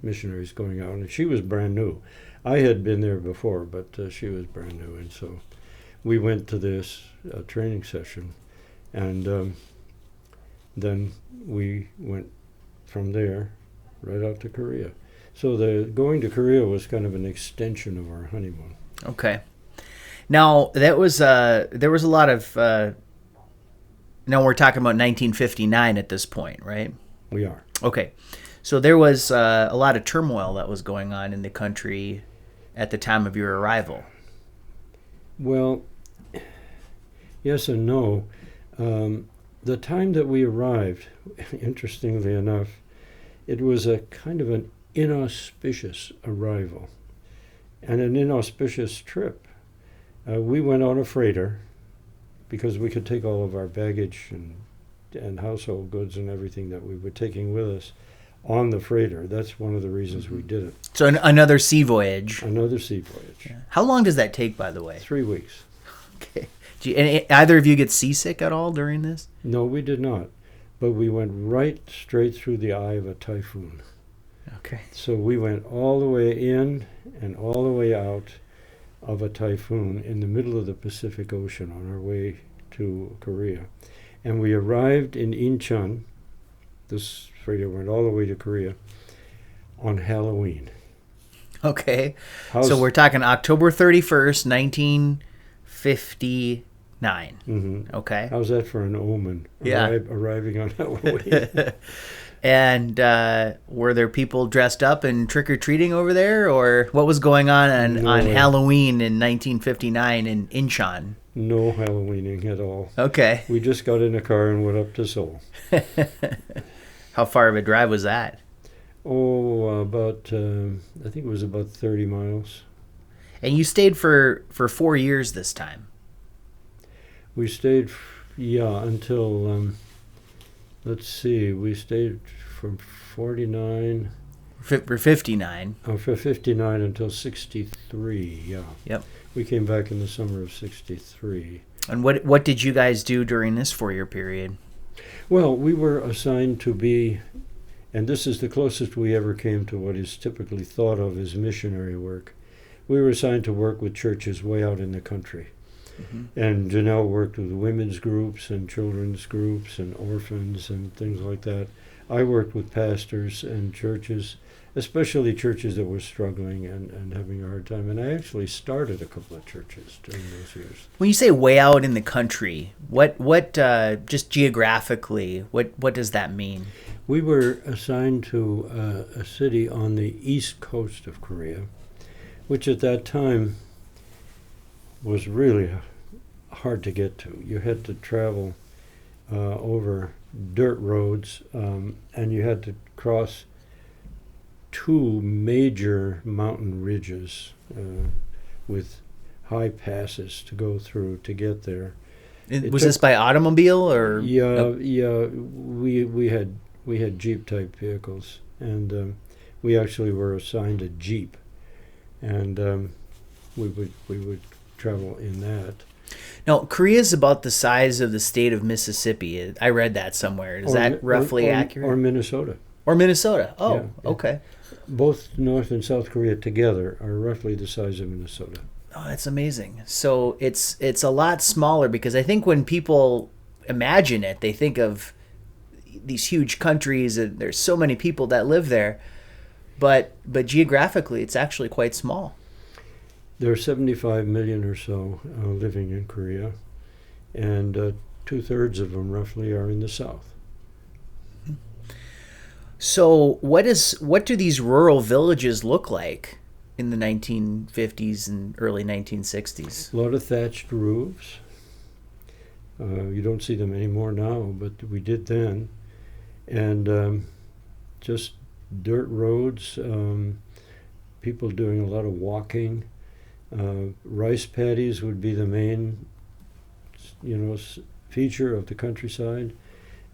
missionaries going out, and she was brand new. I had been there before, but she was brand new, and so we went to this training session, and then we went from there right out to Korea. So the going to Korea was kind of an extension of our honeymoon. Okay. Now there was a lot of. Now we're talking about 1959 at this point, right? We are. Okay. So there was a lot of turmoil that was going on in the country at the time of your arrival. Well, yes and no. The time that we arrived, interestingly enough, it was a kind of an inauspicious arrival and an inauspicious trip. We went on a freighter because we could take all of our baggage and household goods and everything that we were taking with us on the freighter. That's one of the reasons we did it. So another sea voyage. Another sea voyage. Yeah. How long does that take, by the way? 3 weeks. Okay. And either of you get seasick at all during this? No, we did not. But we went right straight through the eye of a typhoon. Okay. So we went all the way in and all the way out of a typhoon in the middle of the Pacific Ocean on our way to Korea. And we arrived in Incheon. This freighter went all the way to Korea on Halloween. Okay. So we're talking October 31st, 1959. Mm-hmm. Okay. How's that for an omen? Yeah. Arriving on Halloween. And were there people dressed up and trick-or-treating over there? Or what was going on Halloween in 1959 in Incheon? No Halloweening at all. Okay. We just got in a car and went up to Seoul. How far of a drive was that? Oh, about, I think it was about 30 miles. And you stayed for 4 years this time. We stayed, until, let's see, we stayed from 49. For 59. For 59 until 63, yeah. Yep. We came back in the summer of 63. And what did you guys do during this 4-year period? Well, we were assigned to be, and this is the closest we ever came to what is typically thought of as missionary work. We were assigned to work with churches way out in the country. And Janelle worked with women's groups and children's groups and orphans and things like that. I worked with pastors and churches, especially churches that were struggling and having a hard time. And I actually started a couple of churches during those years. When you say way out in the country, what just geographically, what does that mean? We were assigned to a city on the east coast of Korea, which at that time was really hard to get to. You had to travel over dirt roads, and you had to cross 2 major mountain ridges with high passes to go through to get there. Was this by automobile or? Yeah, we had Jeep type vehicles, and we actually were assigned a Jeep, and we would travel in that. Now, Korea is about the size of the state of Mississippi. I read that somewhere. Is that roughly accurate? Or Minnesota. Or Minnesota. Oh, yeah. Okay. Both North and South Korea together are roughly the size of Minnesota. Oh, that's amazing. So it's a lot smaller, because I think when people imagine it, they think of these huge countries and there's so many people that live there. But geographically, it's actually quite small. There are 75 million or so living in Korea, and 2/3 of them roughly are in the south. So what do these rural villages look like in the 1950s and early 1960s? A lot of thatched roofs. You don't see them anymore now, but we did then. And just dirt roads, people doing a lot of walking. Rice paddies would be the main, feature of the countryside,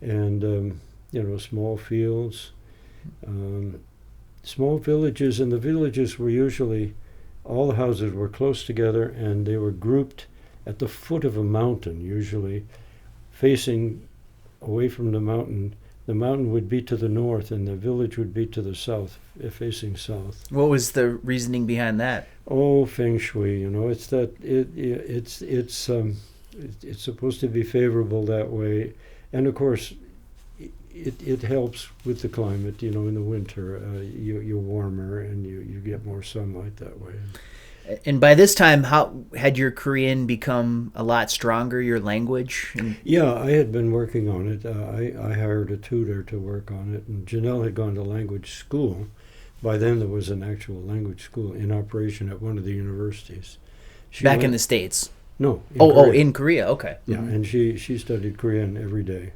and small fields, small villages, and the villages were usually, all the houses were close together, and they were grouped at the foot of a mountain, usually facing away from the mountain. The mountain would be to the north, and the village would be to the south, facing south. What was the reasoning behind that? Oh, feng shui. It's that it's supposed to be favorable that way, and of course, it helps with the climate. In the winter, you're warmer and you get more sunlight that way. And by this time, how had your Korean become a lot stronger, your language? Yeah, I had been working on it. I hired a tutor to work on it, and Janelle had gone to language school. By then, there was an actual language school in operation at one of the universities. Back in the States? No. In Korea, okay. Yeah, and she studied Korean every day.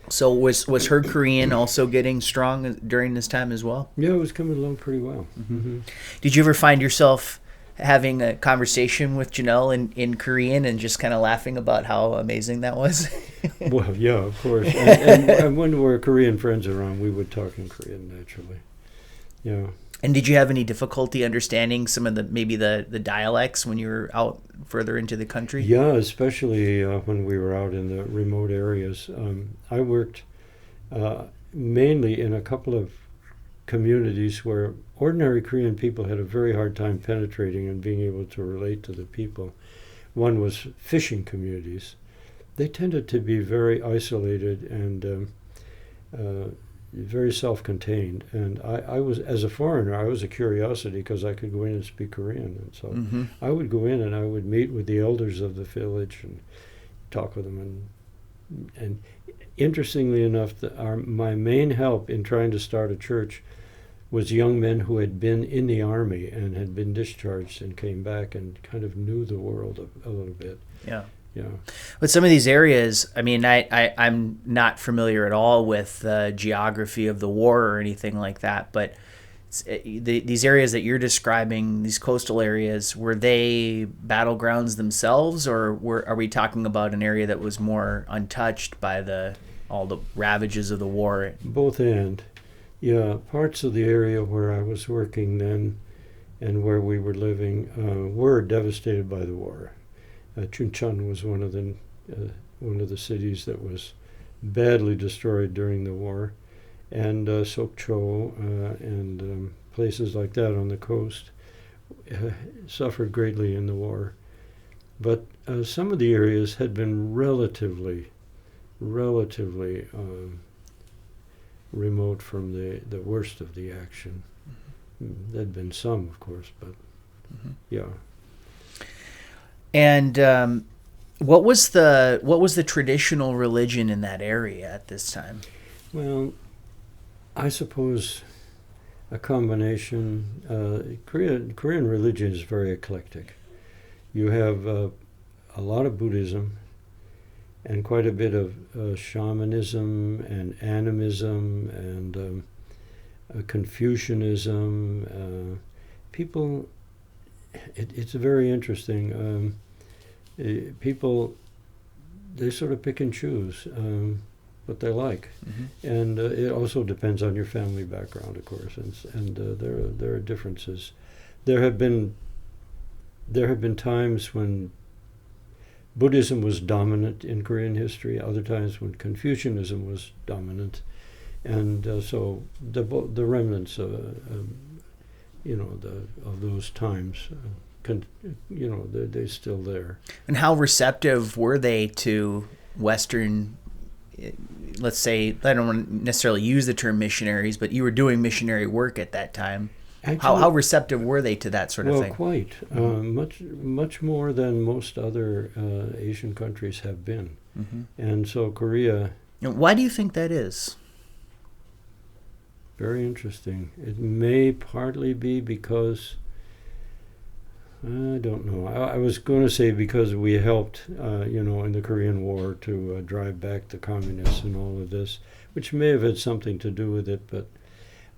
So was her Korean also getting strong during this time as well? Yeah, it was coming along pretty well. Mm-hmm. Did you ever find yourself having a conversation with Janelle in Korean and just kind of laughing about how amazing that was? Well, yeah, of course. And when there were Korean friends around, we would talk in Korean naturally. Yeah. And did you have any difficulty understanding some of the dialects when you were out further into the country? Yeah, especially when we were out in the remote areas. I worked mainly in a couple of communities where ordinary Korean people had a very hard time penetrating and being able to relate to the people. One was fishing communities. They tended to be very isolated and very self-contained. And I was, as a foreigner, I was a curiosity because I could go in and speak Korean. And so I would go in and I would meet with the elders of the village and talk with them. And interestingly enough, my main help in trying to start a church was young men who had been in the army and had been discharged and came back and kind of knew the world a little bit. Yeah. Yeah. But some of these areas, I mean, I'm not familiar at all with the geography of the war or anything like that, but these areas that you're describing, these coastal areas, were they battlegrounds themselves, or are we talking about an area that was more untouched by all the ravages of the war? Both and. Yeah, parts of the area where I was working then and where we were living were devastated by the war. Chuncheon was one of the cities that was badly destroyed during the war, and Sokcho and places like that on the coast suffered greatly in the war. But some of the areas had been relatively remote from the worst of the action. Mm-hmm. There'd been some, of course, but yeah. And what was the traditional religion in that area at this time? Well, I suppose a combination. Korean religion is very eclectic. You have a lot of Buddhism and quite a bit of shamanism and animism and Confucianism. People, it's very interesting. People, they sort of pick and choose what they like, and it also depends on your family background, of course, and there are differences. There have been times when Buddhism was dominant in Korean history, other times when Confucianism was dominant, and so the remnants, of those times, they're still there. And how receptive were they to Western? Let's say, I don't want to necessarily use the term missionaries, but you were doing missionary work at that time. Actually, how receptive were they to that sort of thing? Well, quite. Much more than most other Asian countries have been. Mm-hmm. And so Korea... Why do you think that is? Very interesting. It may partly be because... I don't know. I was going to say because we helped, in the Korean War to drive back the communists and all of this, which may have had something to do with it, but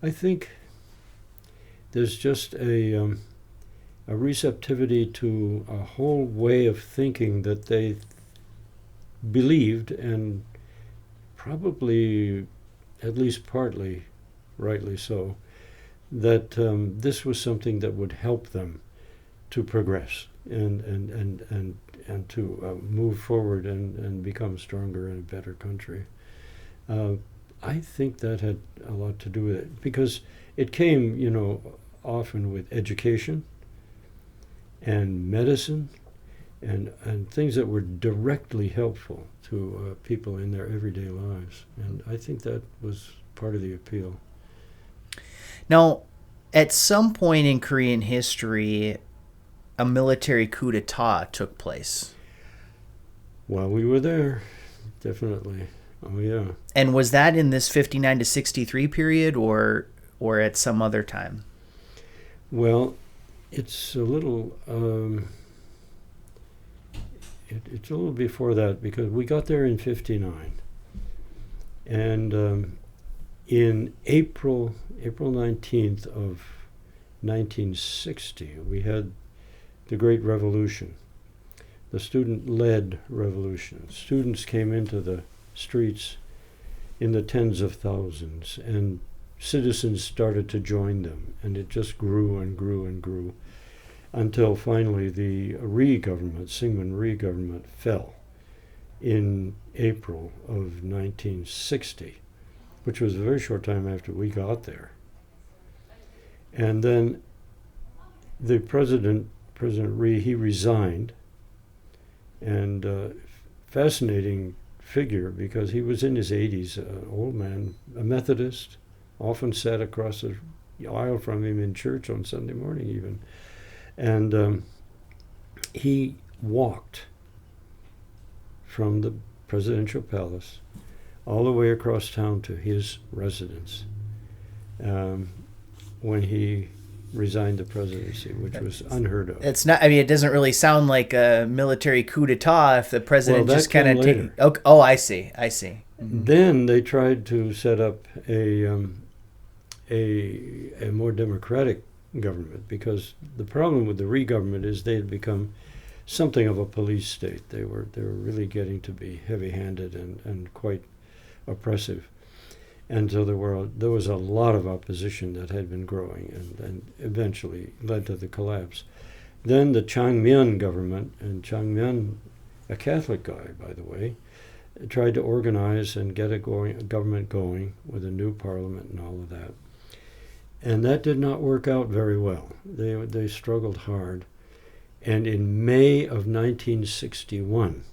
I think... there's just a receptivity to a whole way of thinking that they believed, and probably, at least partly, rightly so, that this was something that would help them to progress and to move forward and become stronger and a better country. I think that had a lot to do with it, because it came, often with education and medicine and things that were directly helpful to people in their everyday lives. And I think that was part of the appeal. Now, at some point in Korean history, a military coup d'etat took place. While we were there, definitely. Oh, yeah. And was that in this 59 to 63 period or at some other time? Well, it's a little it's a little before that, because we got there in 59. And in April 19th of 1960, we had the Great Revolution, the student-led revolution. Students came into the streets in the tens of thousands, and citizens started to join them, and it just grew and grew and grew until finally the Rhee government, Syngman Rhee government, fell in April of 1960, which was a very short time after we got there. And then the President Rhee, he resigned, and fascinating figure, because he was in his 80s, an old man, a Methodist, often sat across the aisle from him in church on Sunday morning even. And he walked from the presidential palace all the way across town to his residence when he resigned the presidency, which was unheard of. It's not. I mean, it doesn't really sound like a military coup d'etat if the president just kind of take. Oh, I see. Mm-hmm. Then they tried to set up a more democratic government, because the problem with the Rhee government is they had become something of a police state. They were really getting to be heavy-handed and quite oppressive. And so there was a lot of opposition that had been growing and eventually led to the collapse. Then the Changmyun government, and Changmyun, a Catholic guy, by the way, tried to organize and get a government going with a new parliament and all of that. And that did not work out very well. They struggled hard. And in May of 1961,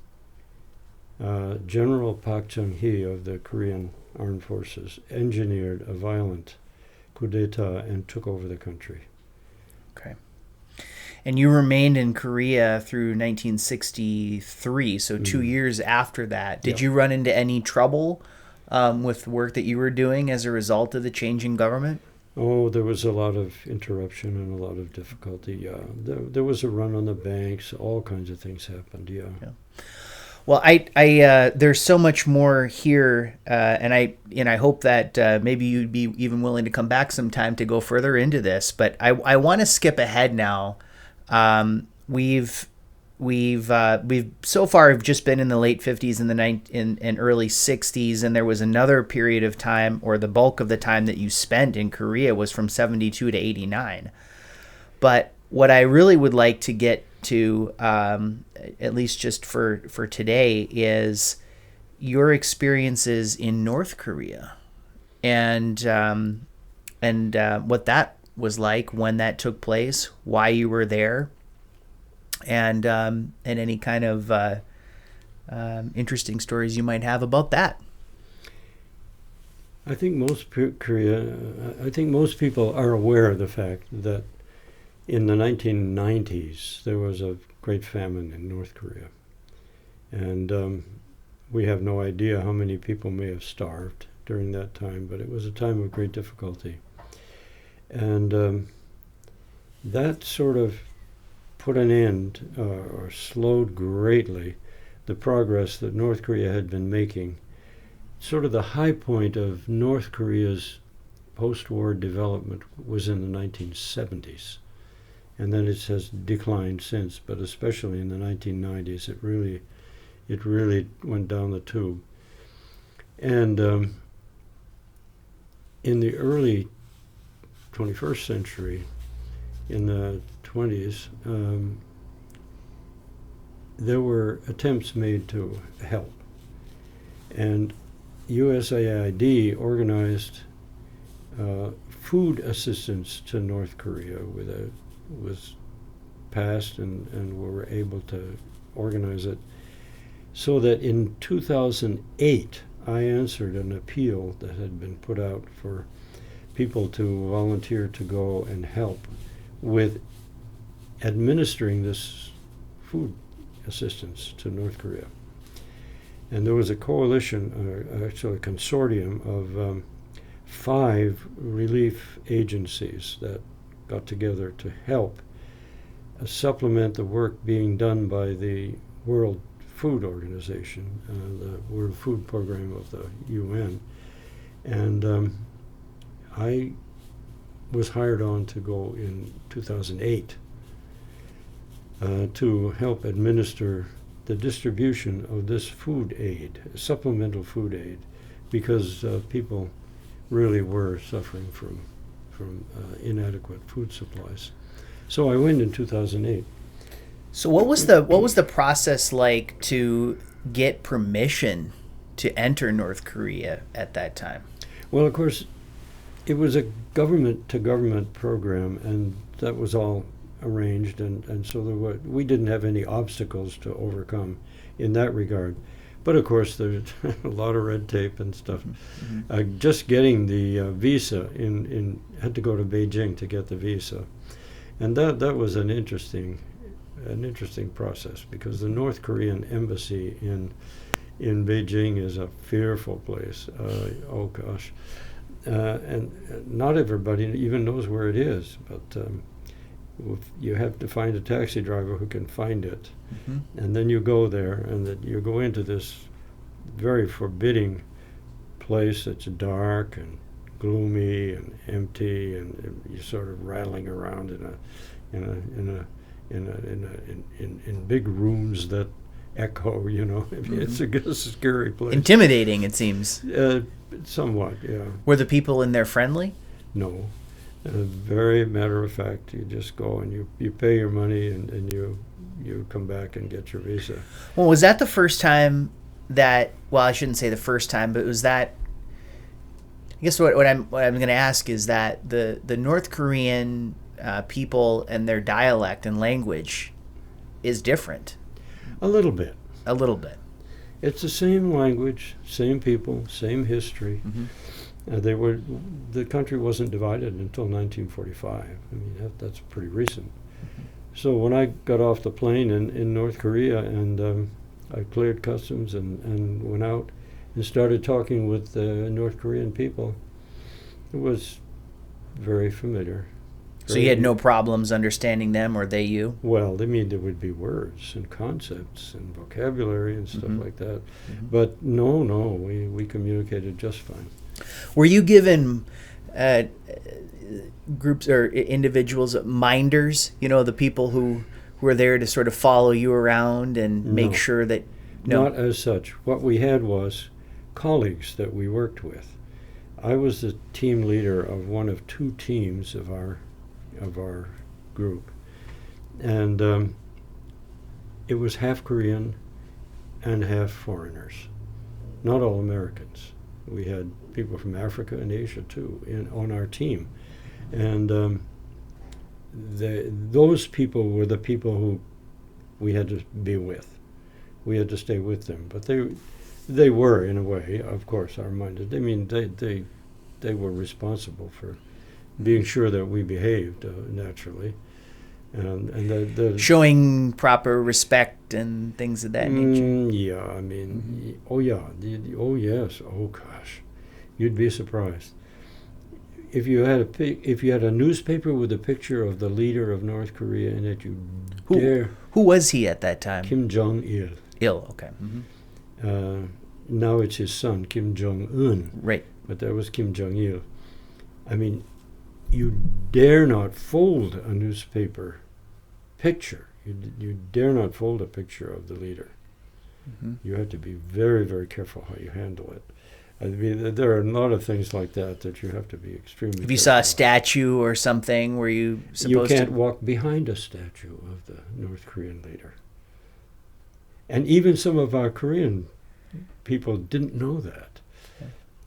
General Park Chung-hee of the Korean Armed Forces engineered a violent coup d'etat and took over the country. Okay. And you remained in Korea through 1963, so 2 years after that. Did you run into any trouble with the work that you were doing as a result of the change in government? Oh, there was a lot of interruption and a lot of difficulty. There was a run on the banks. All kinds of things happened. Yeah. Well, I there's so much more here, and I hope that maybe you'd be even willing to come back sometime to go further into this. But I want to skip ahead now. We've so far have just been in the late 50s and early 60s, and there was another period of time, or the bulk of the time that you spent in Korea was from 72 to 89. But what I really would like to get to, at least just for today, is your experiences in North Korea, and what that was like when that took place, why you were there, and any kind of interesting stories you might have about that. I think most people are aware of the fact that in the 1990s there was a great famine in North Korea, and we have no idea how many people may have starved during that time, but it was a time of great difficulty, and that sort of put an end or slowed greatly the progress that North Korea had been making. Sort of the high point of North Korea's post-war development was in the 1970s, and then it has declined since, but especially in the 1990s it really went down the tube. And in the early 21st century, in the 20s, there were attempts made to help. And USAID organized food assistance to North Korea was passed, and we were able to organize it. So that in 2008, I answered an appeal that had been put out for people to volunteer to go and help with administering this food assistance to North Korea. And there was a coalition, actually a consortium of 5 relief agencies that got together to help supplement the work being done by the World Food Organization, the World Food Program of the UN. And I was hired on to go in 2008 to help administer the distribution of this food aid, supplemental food aid, because people really were suffering from inadequate food supplies. So I went in 2008. So what was the process like to get permission to enter North Korea at that time? Well, of course, it was a government-to-government program, and that was all arranged, and so we didn't have any obstacles to overcome in that regard. But of course, there's a lot of red tape and stuff. Mm-hmm. Just getting the visa had to go to Beijing to get the visa, and that was an interesting process, because the North Korean embassy in Beijing is a fearful place. Oh gosh, and not everybody even knows where it is, but you have to find a taxi driver who can find it. Mm-hmm. And then you go there, and that you go into this very forbidding place that's dark and gloomy and empty, and you're sort of rattling around in big rooms that echo. You know, mm-hmm. It's a scary place. Intimidating, it seems. Somewhat, yeah. Were the people in there friendly? No. Very matter of fact. You just go and you pay your money and you come back and get your visa. Well, was that the first time that? Well, I shouldn't say the first time, but was that? I guess what I'm going to ask is that the North Korean people and their dialect and language is different. A little bit. A little bit. It's the same language, same people, same history. The country wasn't divided until 1945. I mean, that's pretty recent. So when I got off the plane in North Korea and I cleared customs and went out and started talking with North Korean people, it was very familiar. So you had no problems understanding them, or they you? Well, I mean, there would be words and concepts and vocabulary and stuff like that. But no, we communicated just fine. Were you given groups or individuals, minders, the people who are there to sort of follow you around and make sure that... No. Not as such. What we had was colleagues that we worked with. I was the team leader of one of two teams of our group, and it was half Korean and half foreigners, not all Americans. We had people from Africa and Asia too on our team, and those people were the people who we had to be with. We had to stay with them, but they were, in a way, of course, our minded. I mean, they were responsible for being sure that we behaved naturally, and the showing proper respect and things of that nature. Yeah, I mean, oh yes, oh gosh, you'd be surprised if you had a newspaper with a picture of the leader of North Korea in it. Who was he at that time? Kim Jong-il. Okay. Now it's his son, Kim Jong-un. Right. But that was Kim Jong-il. I mean, you dare not fold a newspaper picture. You dare not fold a picture of the leader. You have to be very, very careful how you handle it. I mean, there are a lot of things like that you have to be extremely If you careful saw a of. statue or something, were you supposed to... You can't walk behind a statue of the North Korean leader. And even some of our Korean people didn't know that.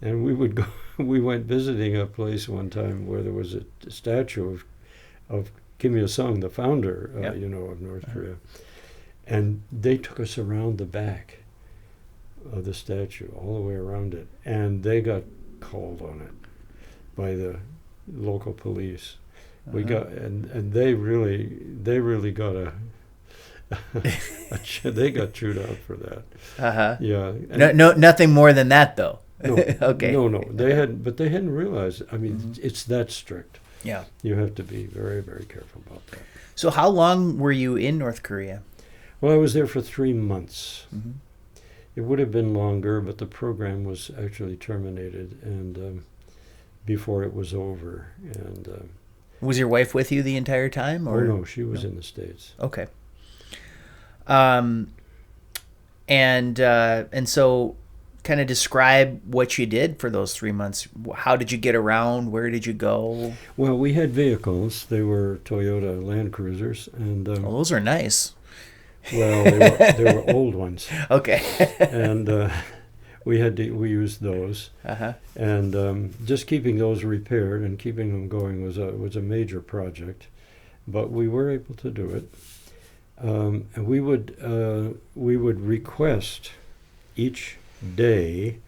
And we went visiting a place one time where there was a statue of Kim Il-sung, the founder, of North Korea. And they took us around the back of the statue, all the way around it. And they got called on it by the local police. We got, and they really got they got chewed out for that. Yeah. Nothing more than that, though. No. Okay. No. They hadn't realized. I mean, it's that strict. Yeah. You have to be very, very careful about that. So how long were you in North Korea? Well, I was there for 3 months. It would have been longer, but the program was actually terminated, and before it was over. And was your wife with you the entire time? Or? Oh no, she was in the States. Okay. And so, kind of describe what you did for those 3 months. How did you get around? Where did you go? Well, we had vehicles. They were Toyota Land Cruisers, and those are nice. Well, they were old ones. Okay. And we used those. And just keeping those repaired and keeping them going was a major project, but we were able to do it. And we would request each day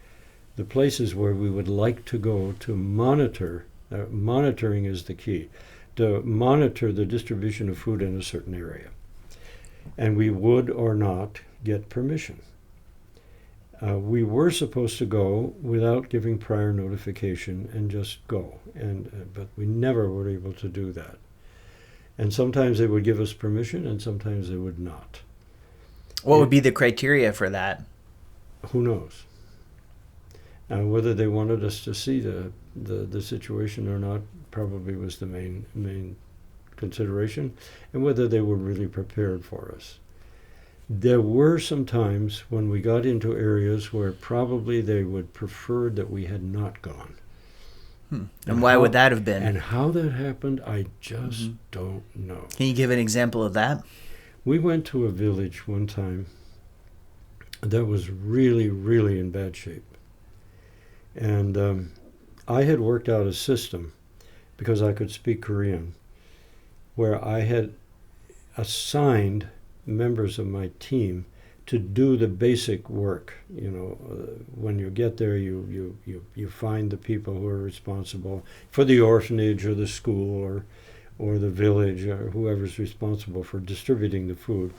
the places where we would like to go to monitor. Monitoring is the key, to monitor the distribution of food in a certain area. And we would or not get permission. We were supposed to go without giving prior notification and just go, but we never were able to do that. And sometimes they would give us permission, and sometimes they would not. What would be the criteria for that? Who knows? Whether they wanted us to see the situation or not probably was the main consideration, and whether they were really prepared for us. There were some times when we got into areas where probably they would prefer that we had not gone. And why would that have been? And how that happened, I just don't know. Can you give an example of that? We went to a village one time that was really, really in bad shape. And I had worked out a system, because I could speak Korean, where I had assigned members of my team to do the basic work. When you get there, you find the people who are responsible for the orphanage or the school or the village or whoever's responsible for distributing the food.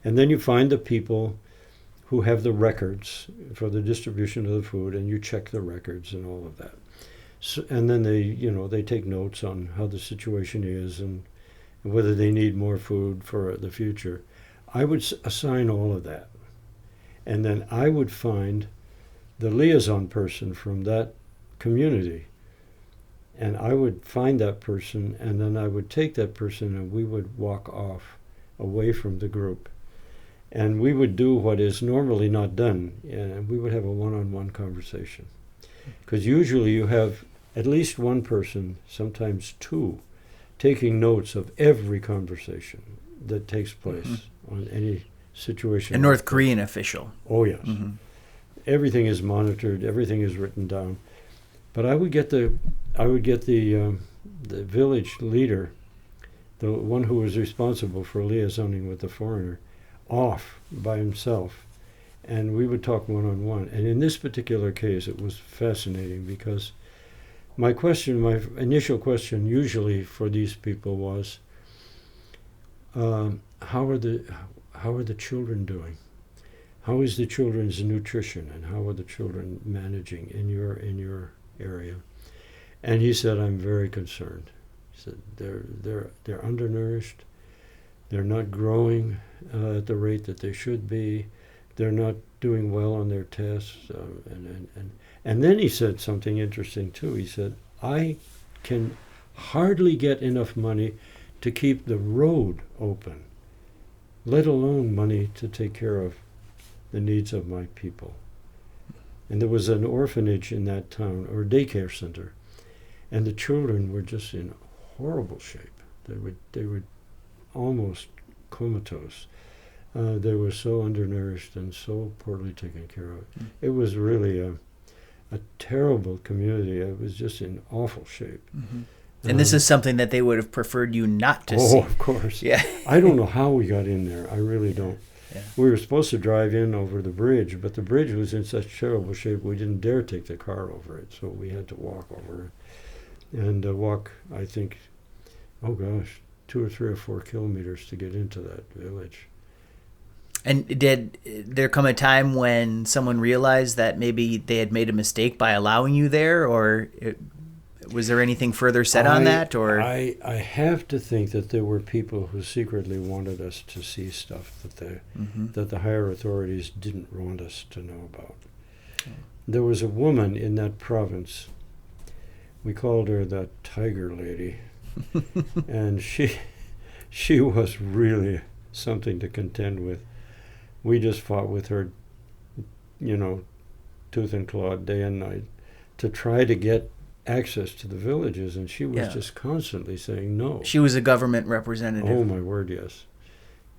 And then you find the people who have the records for the distribution of the food, and you check the records and all of that. So, and then they take notes on how the situation is and whether they need more food for the future. I would assign all of that. And then I would find the liaison person from that community. And I would find that person, and then I would take that person and we would walk off away from the group. And we would do what is normally not done, and we would have a one-on-one conversation. Because usually you have at least one person, sometimes two, taking notes of every conversation that takes place on any situation. A North Korean official. Oh, yes. Everything is monitored, everything is written down. But I would get the village leader, the one who was responsible for liaisoning with the foreigner, off by himself, and we would talk one-on-one. And in this particular case, it was fascinating, because my initial question usually for these people was, how are the children doing? How is the children's nutrition, and how are the children managing in your area? And he said, I'm very concerned. He said, they're undernourished. They're not growing at the rate that they should be. They're not doing well on their tests. And then he said something interesting too. He said, I can hardly get enough money to keep the road open, let alone money to take care of the needs of my people. And there was an orphanage in that town, or daycare center, and the children were just in horrible shape. They were almost comatose. They were so undernourished and so poorly taken care of. It was really a terrible community. It was just in awful shape. And this is something that they would have preferred you not to see. Oh, of course. Yeah. I don't know how we got in there. I really don't. Yeah. We were supposed to drive in over the bridge, but the bridge was in such terrible shape we didn't dare take the car over it, so we had to walk over it. And walk, I think, 2 or 3 or 4 kilometers to get into that village. And did there come a time when someone realized that maybe they had made a mistake by allowing you there, or was there anything further said on that? Or I have to think that there were people who secretly wanted us to see stuff that the higher authorities didn't want us to know about. There was a woman in that province. We called her the Tiger Lady. And she was really something to contend with. We just fought with her, tooth and claw, day and night, to try to get access to the villages, and she was just constantly saying no. She was a government representative. Oh my word, yes.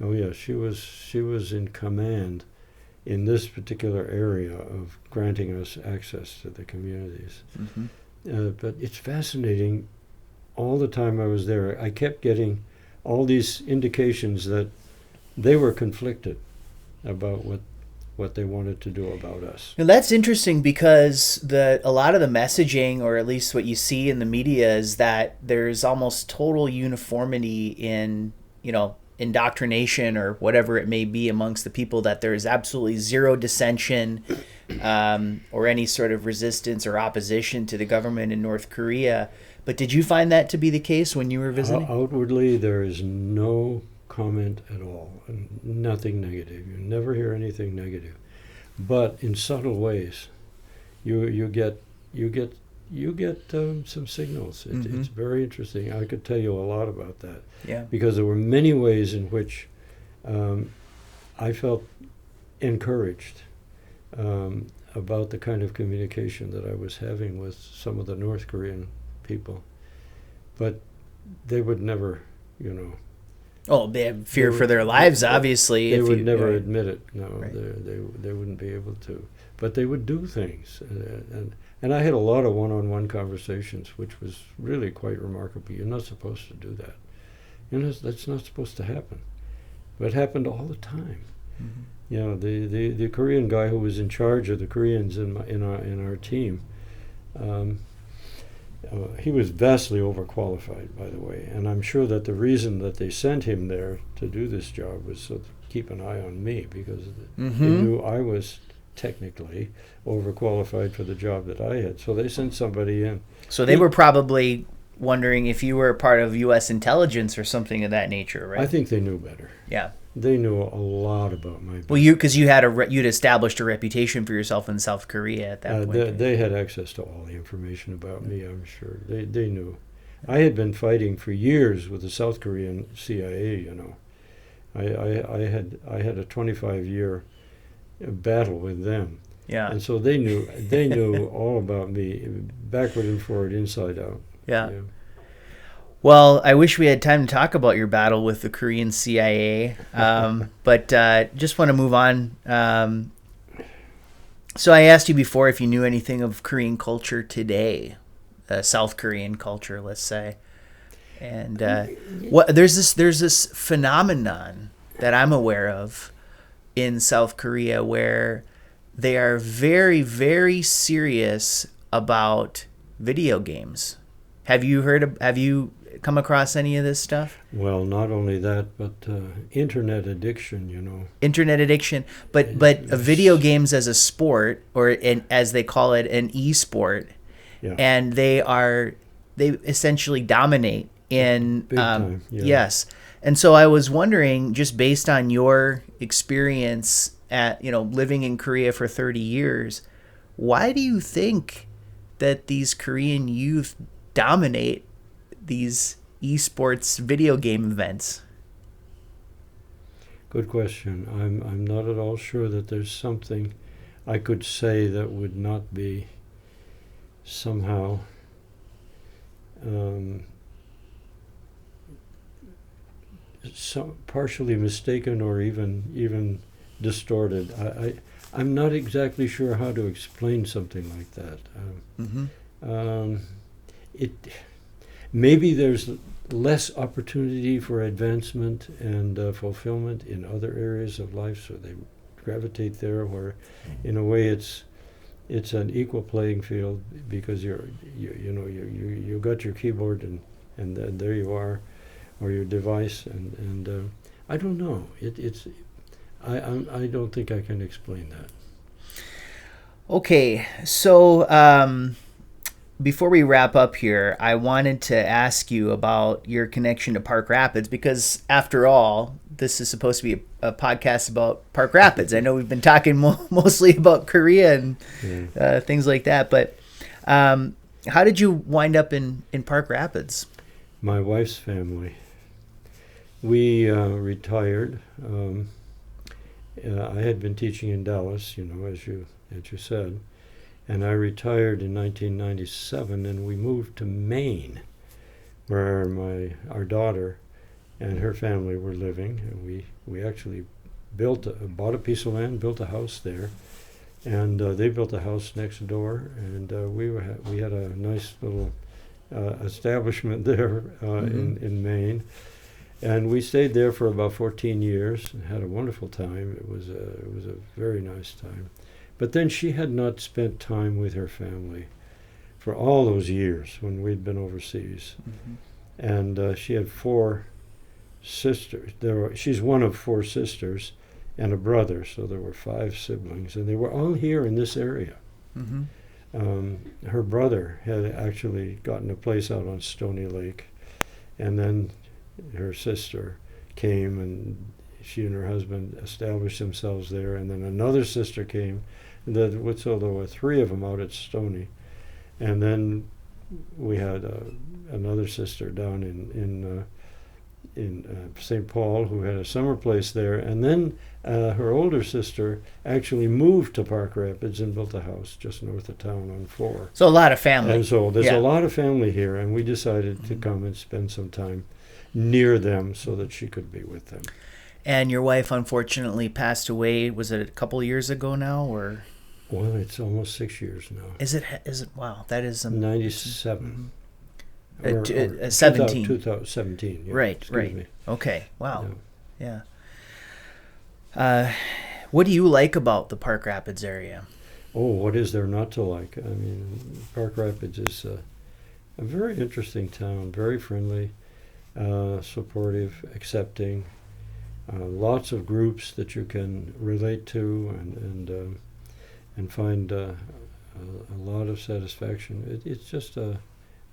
Oh yes, she was in command in this particular area of granting us access to the communities. But it's fascinating. All the time I was there, I kept getting all these indications that they were conflicted about what they wanted to do about us. Now that's interesting, because a lot of the messaging, or at least what you see in the media, is that there's almost total uniformity in, indoctrination or whatever it may be amongst the people, that there is absolutely zero dissension or any sort of resistance or opposition to the government in North Korea. But did you find that to be the case when you were visiting? Outwardly, there is no comment at all, nothing negative. You never hear anything negative, but in subtle ways, you get some signals. It's very interesting. I could tell you a lot about that. Yeah. Because there were many ways in which I felt encouraged about the kind of communication that I was having with some of the North Korean people, but they would never, you know. Oh, they have fear for their lives, obviously. They would never admit it. No, right. they wouldn't be able to. But they would do things, and I had a lot of one-on-one conversations, which was really quite remarkable. You're not supposed to do that. You know, that's not supposed to happen. But it happened all the time. Mm-hmm. You know, the Korean guy who was in charge of the Koreans in our team, he was vastly overqualified, by the way. And I'm sure that the reason that they sent him there to do this job was so to keep an eye on me, because they knew I was technically overqualified for the job that I had. So they sent somebody in. So they were probably wondering if you were a part of U.S. intelligence or something of that nature, right? I think they knew better. Yeah. They knew a lot about my business. Well, because you'd established a reputation for yourself in South Korea at that point. They had access to all the information about me, I'm sure. They knew. I had been fighting for years with the South Korean CIA, you know. I had a 25-year battle with them. Yeah. And so they knew all about me, backward and forward, inside out. Yeah. Well, I wish we had time to talk about your battle with the Korean CIA, but just want to move on. So I asked you before if you knew anything of Korean culture today, South Korean culture, let's say. And there's this phenomenon that I'm aware of in South Korea where they are very, very serious about video games. Have you come across any of this stuff? Well, not only that, but internet addiction, you know. Internet addiction, but video games as a sport, or as they call it, an e-sport, yeah. And they essentially dominate in big time. Yeah. Yes. And so I was wondering, just based on your experience at living in Korea for 30 years, why do you think that these Korean youth dominate these esports video game events? Good question. I'm not at all sure that there's something I could say that would not be somehow partially mistaken or even distorted. I'm not exactly sure how to explain something like that. Maybe there's less opportunity for advancement and fulfillment in other areas of life, so they gravitate there, where in a way it's an equal playing field, because you got your keyboard and there you are, or your device, and I don't know. I don't think I can explain that. Okay, so before we wrap up here, I wanted to ask you about your connection to Park Rapids, because after all, this is supposed to be a podcast about Park Rapids. I know we've been talking mostly about Korea and things like that, but how did you wind up in Park Rapids? My wife's family. We retired. I had been teaching in Dallas, as you said. And I retired in 1997, and we moved to Maine, where our daughter and her family were living. And we actually bought a piece of land, built a house there, and they built a house next door, and we had a nice little establishment there in Maine. And we stayed there for about 14 years and had a wonderful time. It was a very nice time. But then she had not spent time with her family for all those years when we'd been overseas. And she had 4 sisters. She's one of 4 sisters and a brother, so there were 5 siblings, and they were all here in this area. Her brother had actually gotten a place out on Stony Lake, and then her sister came, and she and her husband established themselves there, and then another sister came. So there were 3 of them out at Stony, and then we had another sister down St. Paul, who had a summer place there, and then her older sister actually moved to Park Rapids and built a house just north of town on 4. So a lot of family. And so there's a lot of family here, and we decided to come and spend some time near them so that she could be with them. And your wife unfortunately passed away. Was it a couple of years ago now, or? Well, it's almost 6 years now. Is it? Wow, that is 97. Or 17. 2017. Yeah, right. Me. Okay. Wow. Yeah. What do you like about the Park Rapids area? Oh, what is there not to like? I mean, Park Rapids is a very interesting town, very friendly, supportive, accepting. Lots of groups that you can relate to and find a lot of satisfaction. It's just a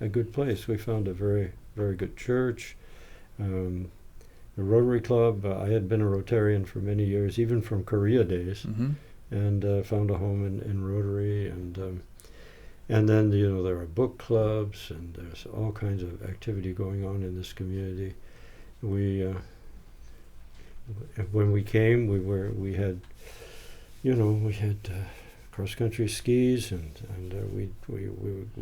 good place. We found a very, very good church. The Rotary Club, I had been a Rotarian for many years, even from Korea days, and found a home in Rotary. And then, there are book clubs, and there's all kinds of activity going on in this community. When we came, we had cross-country skis, and we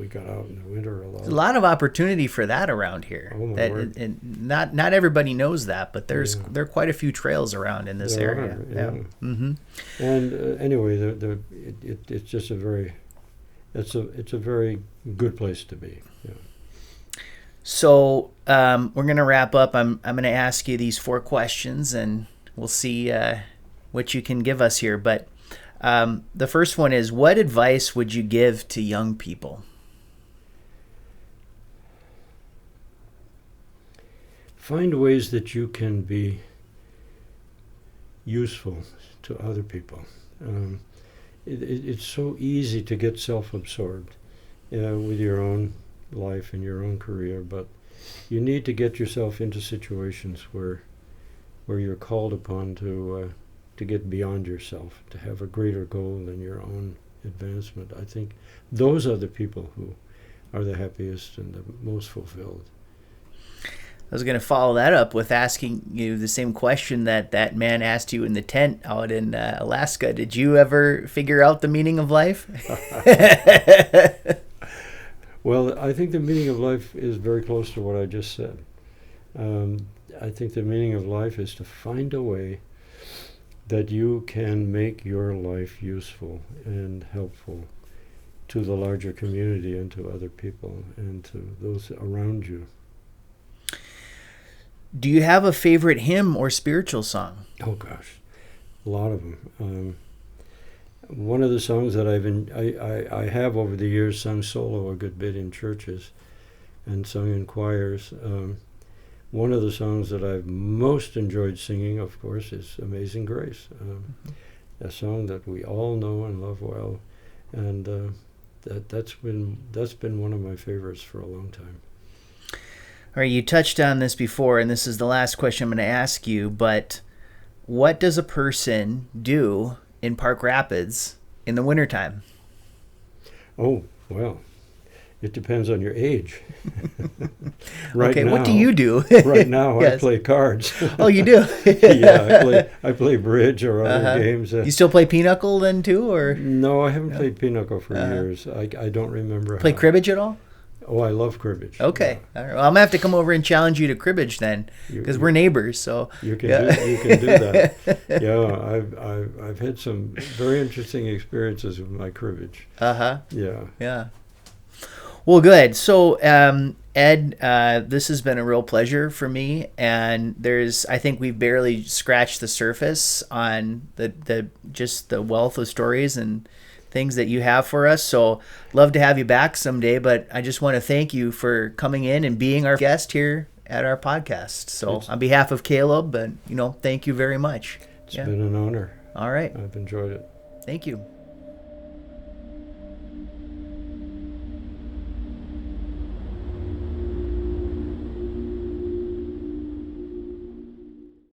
got out in the winter a lot. There's a lot of opportunity for that around here. Oh, my word. And not everybody knows that, but there are quite a few trails around in this area. And anyway, it's just it's a very good place to be. Yeah. So we're going to wrap up. I'm going to ask you these 4 questions, and we'll see what you can give us here. But the first one is, what advice would you give to young people? Find ways that you can be useful to other people. It's so easy to get self-absorbed with your own life and your own career, but you need to get yourself into situations where you're called upon to get beyond yourself, to have a greater goal than your own advancement. I think those are the people who are the happiest and the most fulfilled. I was going to follow that up with asking you the same question that man asked you in the tent out in Alaska. Did you ever figure out the meaning of life? Well, I think the meaning of life is very close to what I just said. I think the meaning of life is to find a way that you can make your life useful and helpful to the larger community and to other people and to those around you. Do you have a favorite hymn or spiritual song? Oh gosh, a lot of them. One of the songs that I have over the years sung solo a good bit in churches and sung in choirs. One of the songs that I've most enjoyed singing, of course, is Amazing Grace, a song that we all know and love well, and that's been one of my favorites for a long time. All right, you touched on this before, and this is the last question I'm going to ask you, but what does a person do in Park Rapids in the wintertime? Oh, well, it depends on your age. Okay, now, what do you do? Right now, yes. I play cards. Oh, you do? Yeah, I play bridge or other games. You still play pinochle then too, or? No, I haven't played pinochle for years. I don't remember. Play cribbage at all? Oh, I love cribbage. Okay. Yeah. All right. Well, I'm going to have to come over and challenge you to cribbage then, because we're neighbors. So you can do that. Yeah, I've had some very interesting experiences with my cribbage. Uh-huh. Yeah. Yeah. Well, good. So, Ed, this has been a real pleasure for me, and I think we've barely scratched the surface on just the wealth of stories and things that you have for us. So love to have you back someday, but I just want to thank you for coming in and being our guest here at our podcast. So on behalf of Caleb, thank you very much. It's been an honor. All right. I've enjoyed it. Thank you.